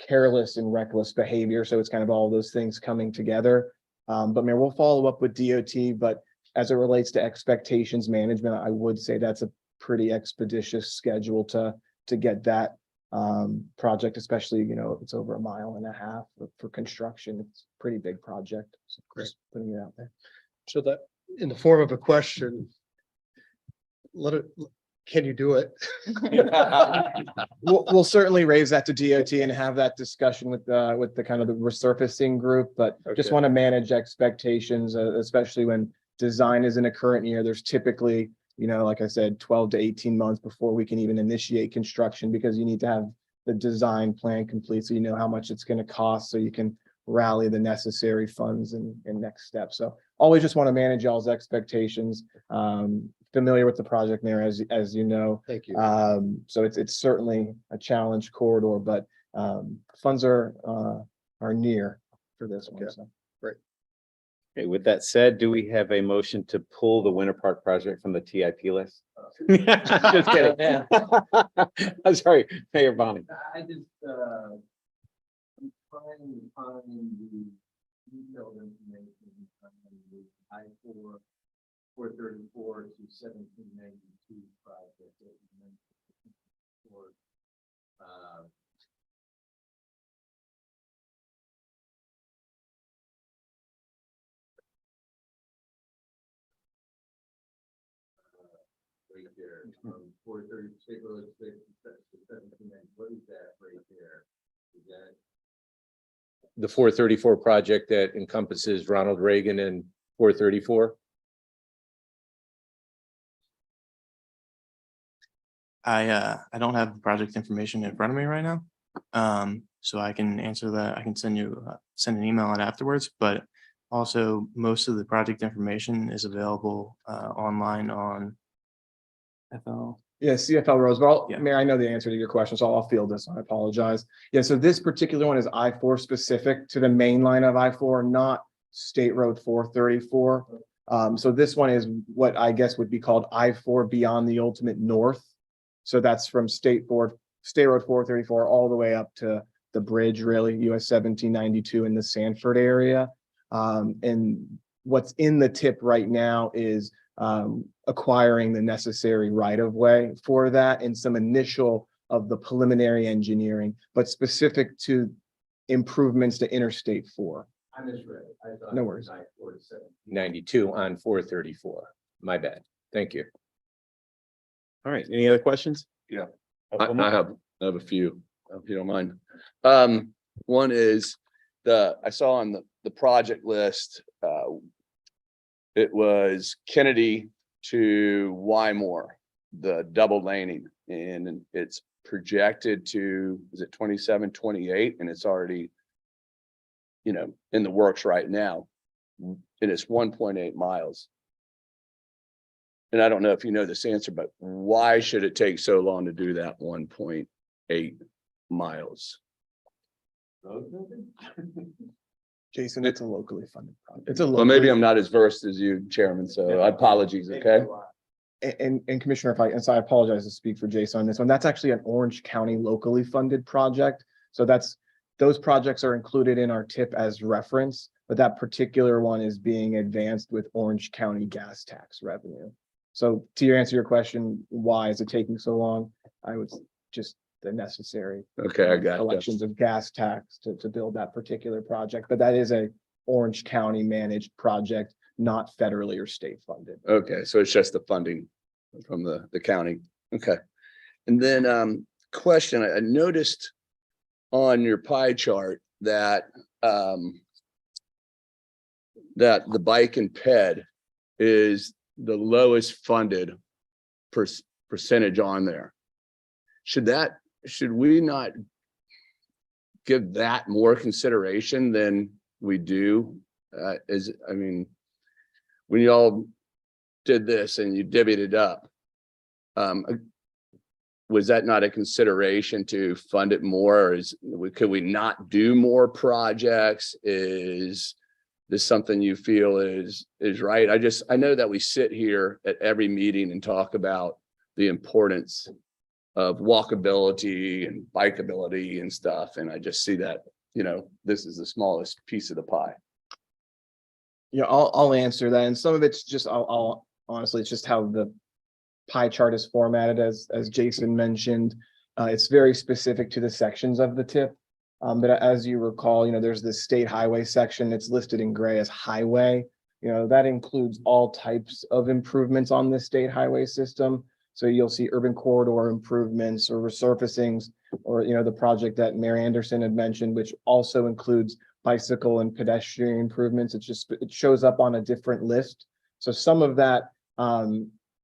careless and reckless behavior. So it's kind of all those things coming together. But Mayor, we'll follow up with DOT, but as it relates to expectations management, I would say that's a pretty expeditious schedule to get that project, especially, it's over 1.5 miles for construction. It's a pretty big project. So just putting it out there. So that in the form of a question, can you do it? We'll certainly raise that to DOT and have that discussion with the kind of the resurfacing group, but just Okay. want to manage expectations, especially when design is in a current year. There's typically, like I said, 12 to 18 months before we can even initiate construction because you need to have the design plan complete. So you know how much it's going to cost so you can rally the necessary funds and next steps. So always just want to manage y'all's expectations. Familiar with the project, Mayor, as you know. Thank you. So it's certainly a challenge corridor, but funds are near for this one. Okay. So. Okay, with that said, do we have a motion to pull the Winter Park project from the TIP list? Just kidding. I'm sorry, Mayor Bonnie. I just, I'm trying to find the detailed information on the I-4, 434 to 1792 project that you mentioned before. Right there, from 430 State Road 6 to 1790, what is that right there? Is that? The 434 project that encompasses Ronald Reagan and 434. I don't have the project information in front of me right now. So I can answer that. I can send an email out afterwards, but also most of the project information is available online on FL. Yeah, CFL Roseville. Yeah. Mayor, I know the answer to your question, so I'll field this. I apologize. Yeah, so this particular one is I-4 specific to the main line of I-4, not State Road 434. So this one is what I guess would be called I-4 beyond the ultimate north. So that's from State Road 434 all the way up to the bridge, really, US 1792 in the Sanford area. And what's in the tip right now is acquiring the necessary right-of-way for that and some initial of the preliminary engineering, but specific to improvements to Interstate 4. I misread it. I thought No it worries. was I-4 to 7. 92 on 434. My bad. Thank you. All right, any other questions? Yeah. I have a few, if you don't mind. One is I saw on the project list, it was Kennedy to Wymore, the double laning, and it's projected to, is it 27, 28, and it's already, in the works right now, and it's 1.8 miles. And I don't know if you know this answer, but why should it take so long to do that 1.8 miles? Jason, it's a locally funded project. Well, maybe I'm not as versed as you, Chairman, so apologies, okay? And Commissioner, so I apologize to speak for Jason on this one. That's actually an Orange County locally funded project. So those projects are included in our tip as reference, but that particular one is being advanced with Orange County gas tax revenue. So to answer your question, why is it taking so long? I was just the necessary Okay, I got you. collections of gas tax to build that particular project, but that is a Orange County managed project, not federally or state funded. Okay, so it's just the funding from the county. Okay. And then question, I noticed on your pie chart that that the bike and ped is the lowest funded percentage on there. Should we not give that more consideration than we do? I mean, when y'all did this and you divvied it up, was that not a consideration to fund it more? Or could we not do more projects? Is this something you feel is right? I know that we sit here at every meeting and talk about the importance of walkability and bikeability and stuff. And I just see that, you know, this is the smallest piece of the pie. Yeah, I'll answer that. And some of it's just, I'll honestly, it's just how the pie chart is formatted, as Jason mentioned. It's very specific to the sections of the TIP. But as you recall, you know, there's this state highway section that's listed in gray as highway. You know, that includes all types of improvements on the state highway system. So you'll see urban corridor improvements or resurfacings, or, you know, the project that Mary Anderson had mentioned, which also includes bicycle and pedestrian improvements. It shows up on a different list. So some of that,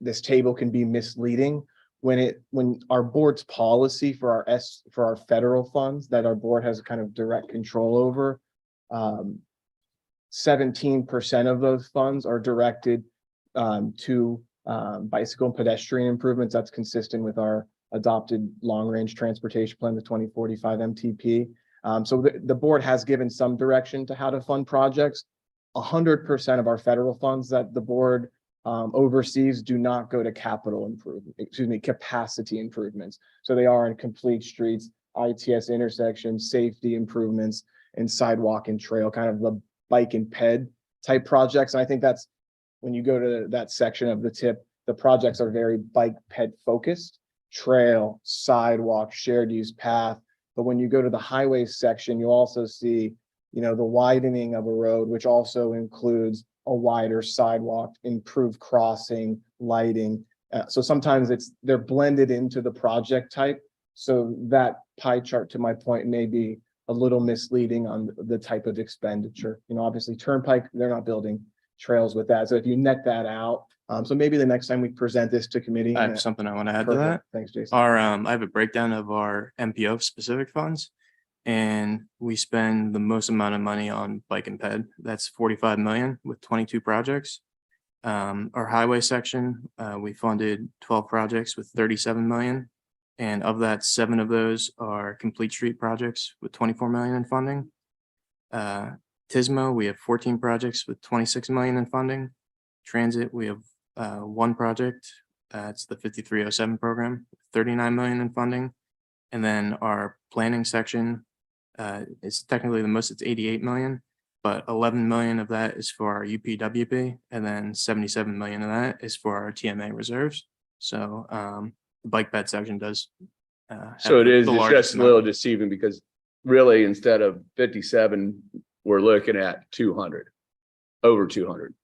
this table can be misleading when our board's policy for our federal funds that our board has kind of direct control over. 17% of those funds are directed to bicycle and pedestrian improvements. That's consistent with our adopted long-range transportation plan, the 2045 MTP. So the board has given some direction to how to fund projects. 100% of our federal funds that the board overseas do not go to capacity improvements. So they are in complete streets, ITS intersections, safety improvements, and sidewalk and trail, kind of the bike and ped type projects. And I think that's when you go to that section of the TIP, the projects are very bike ped focused, trail, sidewalk, shared use path. But when you go to the highways section, you'll also see, you know, the widening of a road, which also includes a wider sidewalk, improved crossing, lighting. So sometimes they're blended into the project type. So that pie chart, to my point, may be a little misleading on the type of expenditure. You know, obviously Turnpike, they're not building trails with that. So if you net that out, so maybe the next time we present this to committee. I have something I want to add to that. Thanks, Jason. I have a breakdown of our MPO specific funds, and we spend the most amount of money on bike and ped. That's 45 million with 22 projects. Our highway section, we funded 12 projects with 37 million. And of that, 7 of those are complete street projects with 24 million in funding. TISMO, we have 14 projects with 26 million in funding. Transit, we have 1 project. It's the 5307 program, 39 million in funding. And then our planning section is technically the most, it's 88 million, but 11 million of that is for our UPWP, and then 77 million of that is for our TMA reserves. So the bike ped section does. So it's just a little deceiving, because really instead of 57, we're looking at 200, over 200.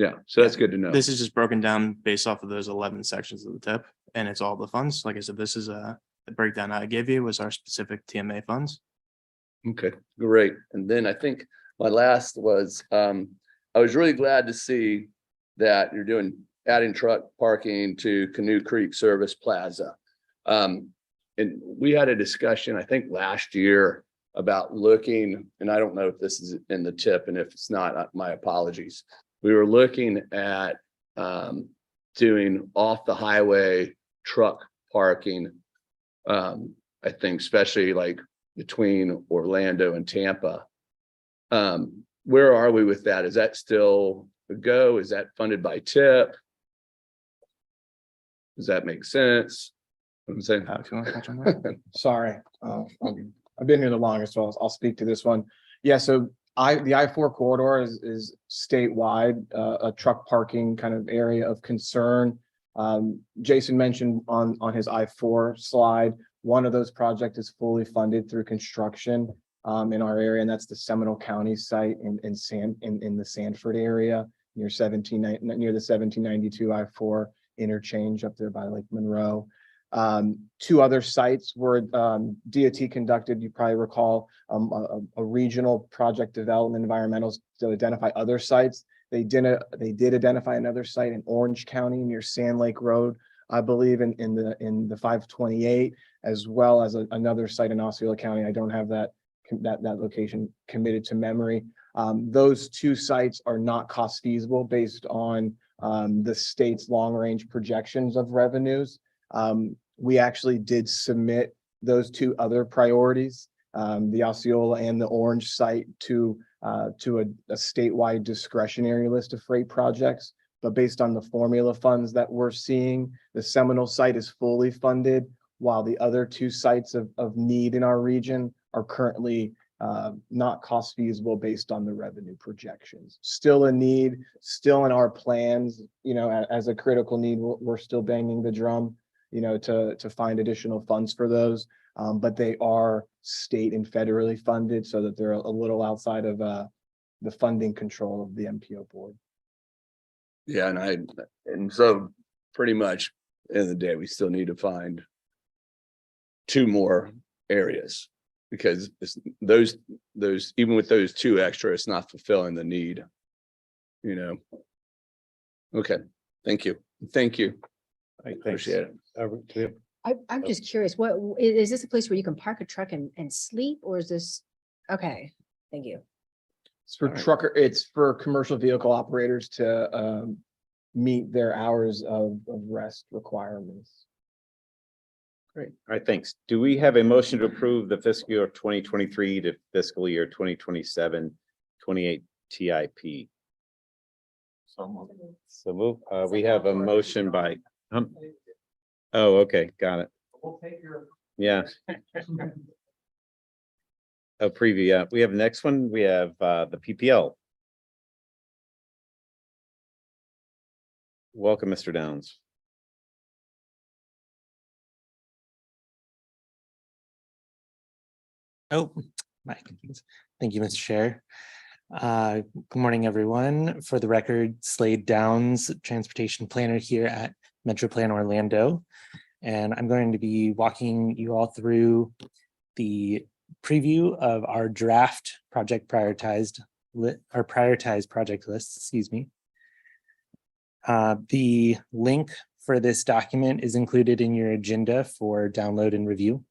Yeah, so that's good to know. This is just broken down based off of those 11 sections of the TIP, and it's all the funds. Like I said, this is the breakdown I gave you was our specific TMA funds. Okay, great. And then I think my last was, I was really glad to see that you're adding truck parking to Canoe Creek Service Plaza. And we had a discussion, I think last year, about looking, and I don't know if this is in the TIP, and if it's not, my apologies. We were looking at doing off the highway truck parking. I think especially like between Orlando and Tampa. Where are we with that? Is that still a go? Is that funded by TIP? Does that make sense? What I'm saying? Sorry, I've been here the longest, so I'll speak to this one. Yeah, so the I-4 corridor is statewide, a truck parking kind of area of concern. Jason mentioned on his I-4 slide, one of those projects is fully funded through construction. in our area, and that's the Seminole County site in the Sanford area near near the 1792 I-4 interchange up there by Lake Monroe. Two other sites were DOT conducted, you probably recall, a regional project development environmentals to identify other sites. They did identify another site in Orange County near Sand Lake Road, I believe in the 528, as well as another site in Osceola County. I don't have that location committed to memory. Those two sites are not cost feasible based on the state's long range projections of revenues. We actually did submit those two other priorities, the Osceola and the Orange site, to a statewide discretionary list of freight projects. But based on the formula funds that we're seeing, the Seminole site is fully funded, while the other two sites of need in our region are currently not cost feasible based on the revenue projections. Still a need, still in our plans, as a critical need, we're still banging the drum, to find additional funds for those. But they are state and federally funded, so that they're a little outside of the funding control of the MPO board. Yeah, and so pretty much in the day, we still need to find two more areas, because those even with those two extra, it's not fulfilling the need. Okay, thank you. Appreciate it. I'm just curious, what, is this a place where you can park a truck and sleep, or is this? Okay, thank you. It's for it's for commercial vehicle operators to meet their hours of rest requirements. Great. All right, thanks. Do we have a motion to approve the fiscal year 2023 to fiscal year 2027, 28 TIP? So move. We have a motion by, oh, okay, got it. Yeah. A preview, yeah. We have next one. We have the PPL. Welcome, Mr. Downs. Oh, Mike. Thank you, Mr. Chair. Good morning, everyone. For the record, Slade Downs, Transportation Planner here at MetroPlan Orlando. And I'm going to be walking you all through the preview of our draft project prioritized project list, excuse me. The link for this document is included in your agenda for download and review.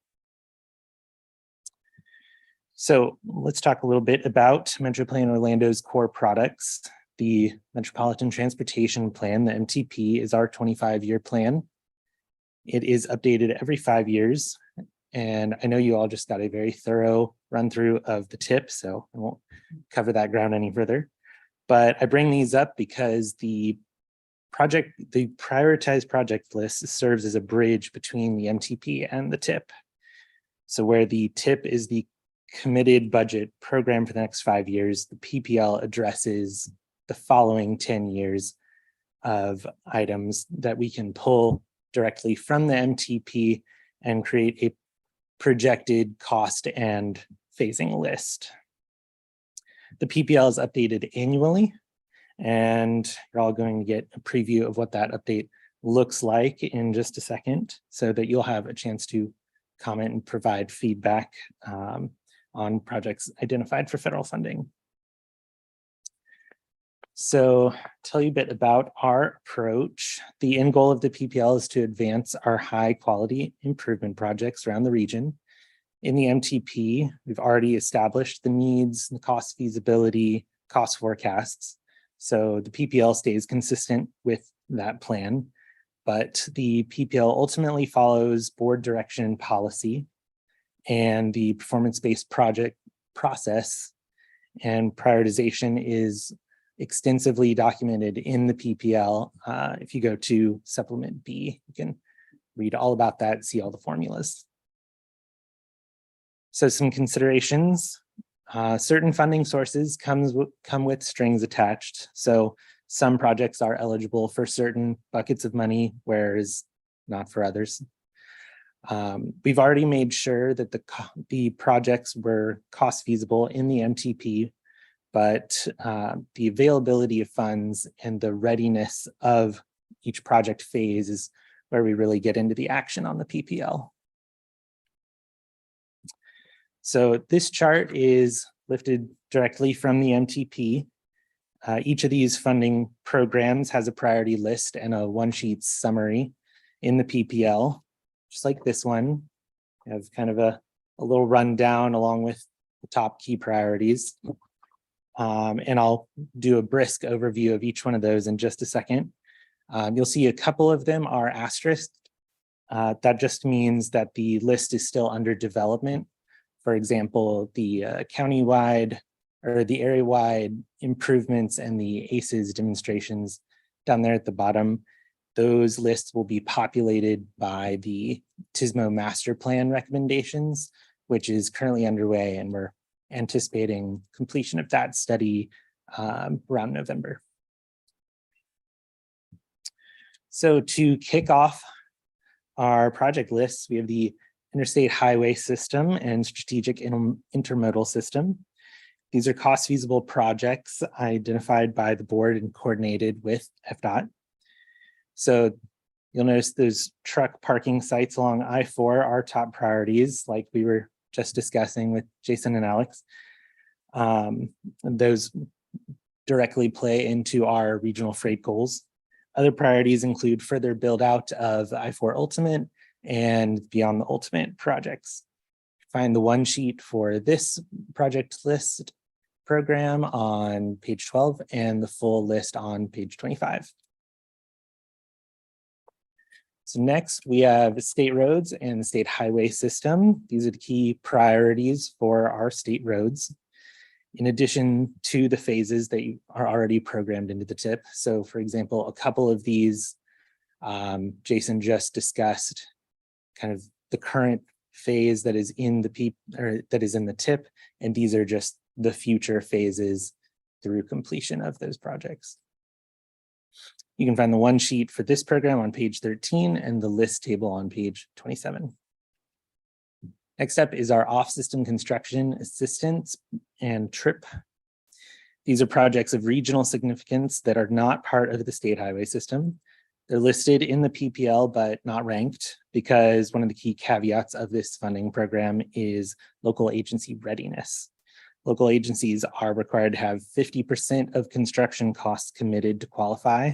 So let's talk a little bit about MetroPlan Orlando's core products. The Metropolitan Transportation Plan, the MTP, is our 25-year plan. It is updated every 5 years. And I know you all just got a very thorough run through of the TIP, so I won't cover that ground any further. But I bring these up because the prioritized project list serves as a bridge between the MTP and the TIP. So where the TIP is the committed budget program for the next 5 years, the PPL addresses the following 10 years of items that we can pull directly from the MTP and create a projected cost and phasing list. The PPL is updated annually, and you're all going to get a preview of what that update looks like in just a second, so that you'll have a chance to comment and provide feedback on projects identified for federal funding. So tell you a bit about our approach. The end goal of the PPL is to advance our high quality improvement projects around the region. In the MTP, we've already established the needs, the cost feasibility, cost forecasts. So the PPL stays consistent with that plan, but the PPL ultimately follows board direction and policy, and the performance-based project process and prioritization is extensively documented in the PPL. If you go to Supplement B, you can read all about that, see all the formulas. So some considerations. Certain funding sources come with strings attached. So some projects are eligible for certain buckets of money, whereas not for others. We've already made sure that the projects were cost feasible in the MTP, but the availability of funds and the readiness of each project phase is where we really get into the action on the PPL. So this chart is lifted directly from the MTP. Each of these funding programs has a priority list and a one-sheet summary in the PPL, just like this one. We have kind of a little rundown along with the top key priorities. And I'll do a brisk overview of each one of those in just a second. You'll see a couple of them are asterisked. That just means that the list is still under development. For example, the countywide or the area-wide improvements and the ACES demonstrations down there at the bottom, those lists will be populated by the TSMO master plan recommendations, which is currently underway, and we're anticipating completion of that study around November. So to kick off our project lists, we have the Interstate Highway System and Strategic Intermodal System. These are cost feasible projects identified by the board and coordinated with FDOT. So you'll notice those truck parking sites along I-4 are top priorities, like we were just discussing with Jason and Alex. Those directly play into our regional freight goals. Other priorities include further build out of I-4 Ultimate and Beyond the Ultimate projects. Find the one sheet for this project list program on page 12 and the full list on page 25. So next we have state roads and the state highway system. These are the key priorities for our state roads, in addition to the phases that are already programmed into the TIP. So for example, a couple of these Jason just discussed kind of the current phase that is in the TIP, and these are just the future phases through completion of those projects. You can find the one sheet for this program on page 13 and the list table on page 27. Next up is our off-system construction assistance and TRIP. These are projects of regional significance that are not part of the state highway system. They're listed in the PPL, but not ranked, because one of the key caveats of this funding program is local agency readiness. Local agencies are required to have 50% of construction costs committed to qualify,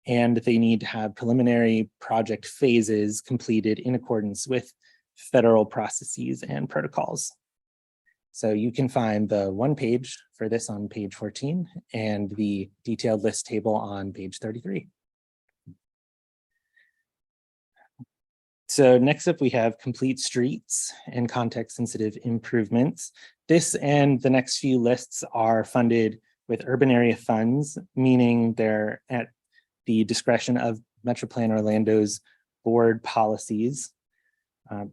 and they need to have preliminary project phases completed in accordance with federal processes and protocols. So you can find the one page for this on page 14 and the detailed list table on page 33. So next up, we have complete streets and context-sensitive improvements. This and the next few lists are funded with urban area funds, meaning they're at the discretion of MetroPlan Orlando's board policies.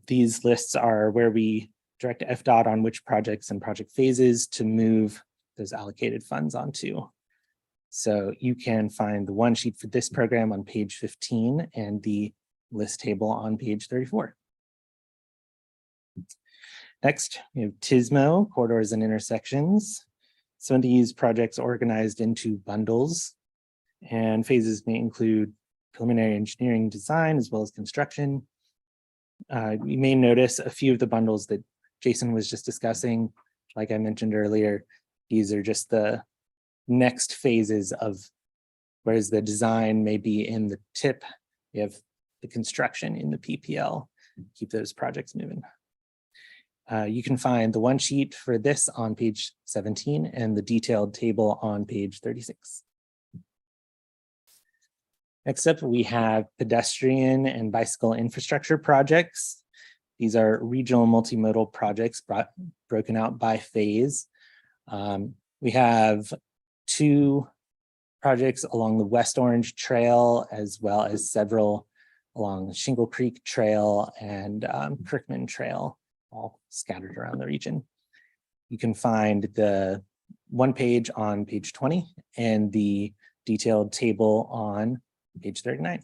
These lists are where we direct FDOT on which projects and project phases to move those allocated funds onto. So you can find the one sheet for this program on page 15 and the list table on page 34. Next, we have TSMO, corridors and intersections. Some of these projects are organized into bundles, and phases may include preliminary engineering design as well as construction. You may notice a few of the bundles that Jason was just discussing. Like I mentioned earlier, these are just the next phases of, whereas the design may be in the TIP, we have the construction in the PPL, keep those projects moving. You can find the one sheet for this on page 17 and the detailed table on page 36. Next up, we have pedestrian and bicycle infrastructure projects. These are regional multimodal projects broken out by phase. We have 2 projects along the West Orange Trail, as well as several along Shingle Creek Trail and Kirkman Trail, all scattered around the region. You can find the one page on page 20 and the detailed table on page 39.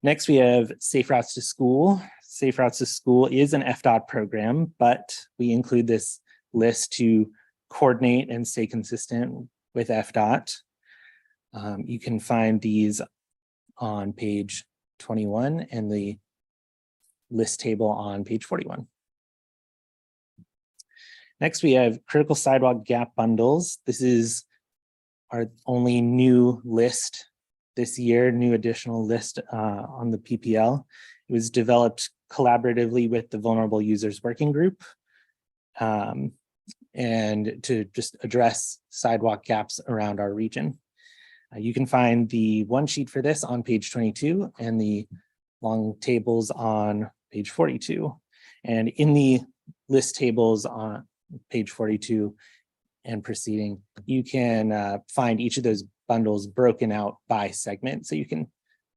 Next, we have Safe Routes to School. Safe Routes to School is an FDOT program, but we include this list to coordinate and stay consistent with FDOT. You can find these on page 21 and the list table on page 41. Next, we have critical sidewalk gap bundles. This is our only new list this year, new additional list on the PPL. It was developed collaboratively with the Vulnerable Users Working Group and to just address sidewalk gaps around our region. You can find the one sheet for this on page 22 and the long tables on page 42. And in the list tables on page 42 and proceeding, you can find each of those bundles broken out by segment, so you can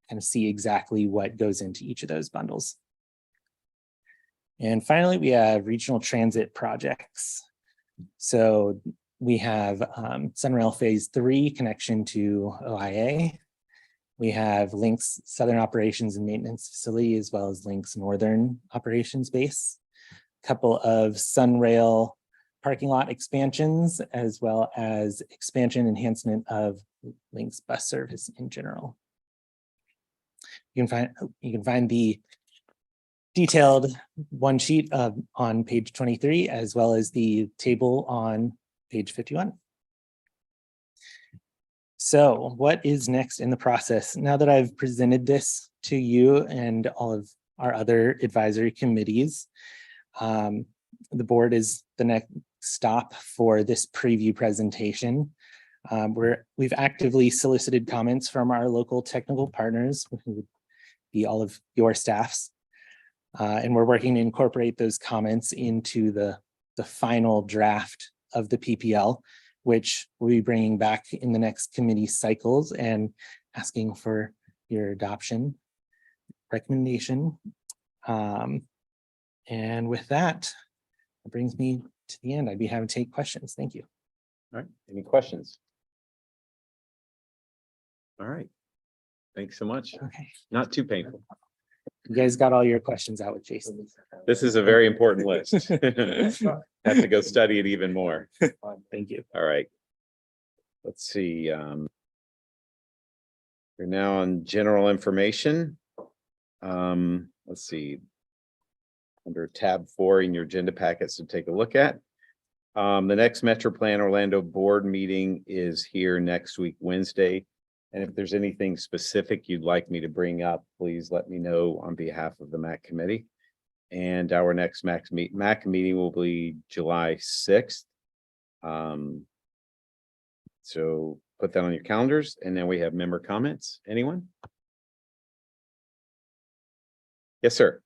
kind of see exactly what goes into each of those bundles. And finally, we have regional transit projects. So we have Sunrail Phase 3 connection to OIA. We have Link's Southern Operations and Maintenance Facility, as well as Link's Northern Operations Base. A couple of Sunrail parking lot expansions, as well as expansion enhancement of Link's bus service in general. You can find the detailed one sheet on page 23, as well as the table on page 51. So what is next in the process? Now that I've presented this to you and all of our other advisory committees, the board is the next stop for this preview presentation. We've actively solicited comments from our local technical partners, who would be all of your staffs. And we're working to incorporate those comments into the final draft of the PPL, which we'll be bringing back in the next committee cycles and asking for your adoption recommendation. And with that, it brings me to the end. I'd be happy to take questions. Thank you. All right, any questions? All right, thanks so much. Okay. Not too painful. You guys got all your questions out with Jason. This is a very important list. Have to go study it even more. Thank you. All right. Let's see. We're now on general information. Let's see. Under tab 4 in your agenda packets to take a look at. The next Metro Plan Orlando board meeting is here next week, Wednesday. And if there's anything specific you'd like me to bring up, please let me know on behalf of the MAC committee. And our next MAC meeting will be July 6th. So put that on your calendars, and then we have member comments. Anyone? Yes, sir.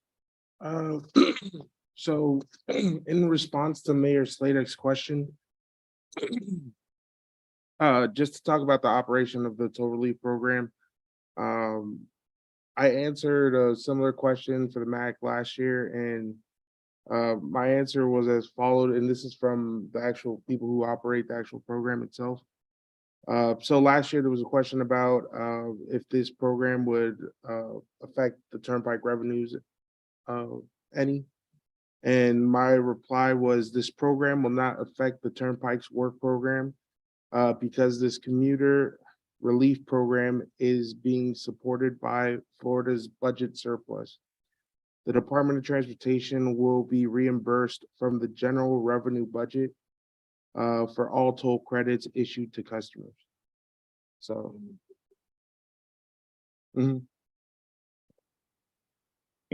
So in response to Mayor Slater's question, just to talk about the operation of the toll relief program. I answered a similar question for the MAC last year, and my answer was as followed, and this is from the actual people who operate the actual program itself. So last year there was a question about if this program would affect the turnpike revenues any. And my reply was, this program will not affect the turnpike's work program because this commuter relief program is being supported by Florida's budget surplus. The Department of Transportation will be reimbursed from the general revenue budget for all toll credits issued to customers. So. Thank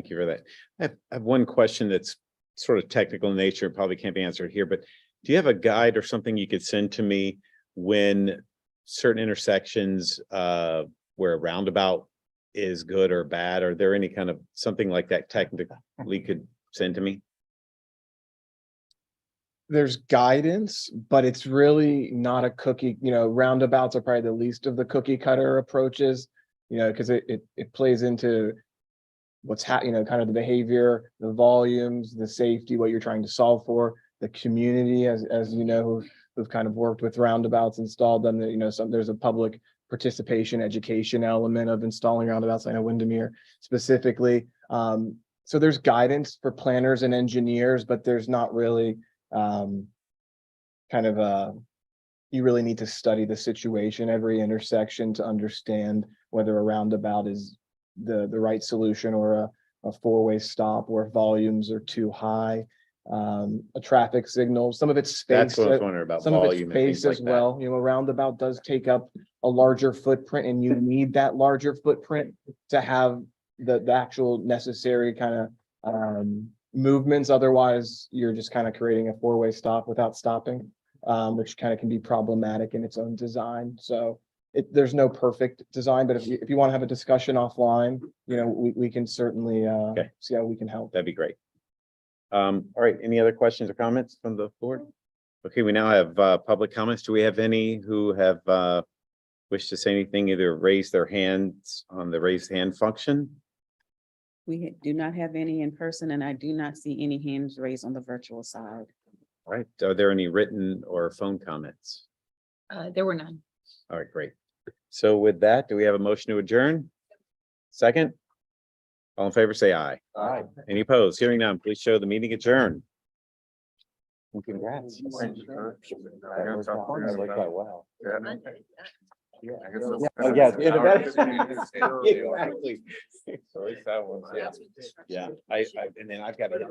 you for that. I have one question that's sort of technical in nature, probably can't be answered here, but do you have a guide or something you could send to me when certain intersections where a roundabout is good or bad? Are there any kind of something like that technically could send to me? There's guidance, but it's really not a cookie, roundabouts are probably the least of the cookie cutter approaches, because it plays into what's kind of the behavior, the volumes, the safety, what you're trying to solve for, the community, as you know, who've kind of worked with roundabouts, installed them, there's a public participation, education element of installing roundabouts. I know Windermere specifically. So there's guidance for planners and engineers, but there's not really you really need to study the situation, every intersection to understand whether a roundabout is the right solution or a four-way stop where volumes are too high. A traffic signal, some of it's space. That's what I was wondering about Some of it's volume and things space like as that. well. You know, a roundabout does take up a larger footprint and you need that larger footprint to have the actual necessary kind of movements. Otherwise, you're just kind of creating a four-way stop without stopping, which kind of can be problematic in its own design. So there's no perfect design, but if you want to have a discussion offline, you know, we can certainly see how we can help. That'd be great. All right, any other questions or comments from the board? Okay, we now have public comments. Do we have any who have wish to say anything, either raise their hands on the raised hand function? We do not have any in person, and I do not see any hands raised on the virtual side. All right, are there any written or phone comments? There were none. All right, great. So with that, do we have a motion to adjourn? Second? All in favor, say aye. Aye. Any opposed? Hearing none, please show the meeting adjourned. And congrats. Wow. Yeah. Oh, yeah. Exactly. So at least that one's, yeah. Yeah, and then I've got to.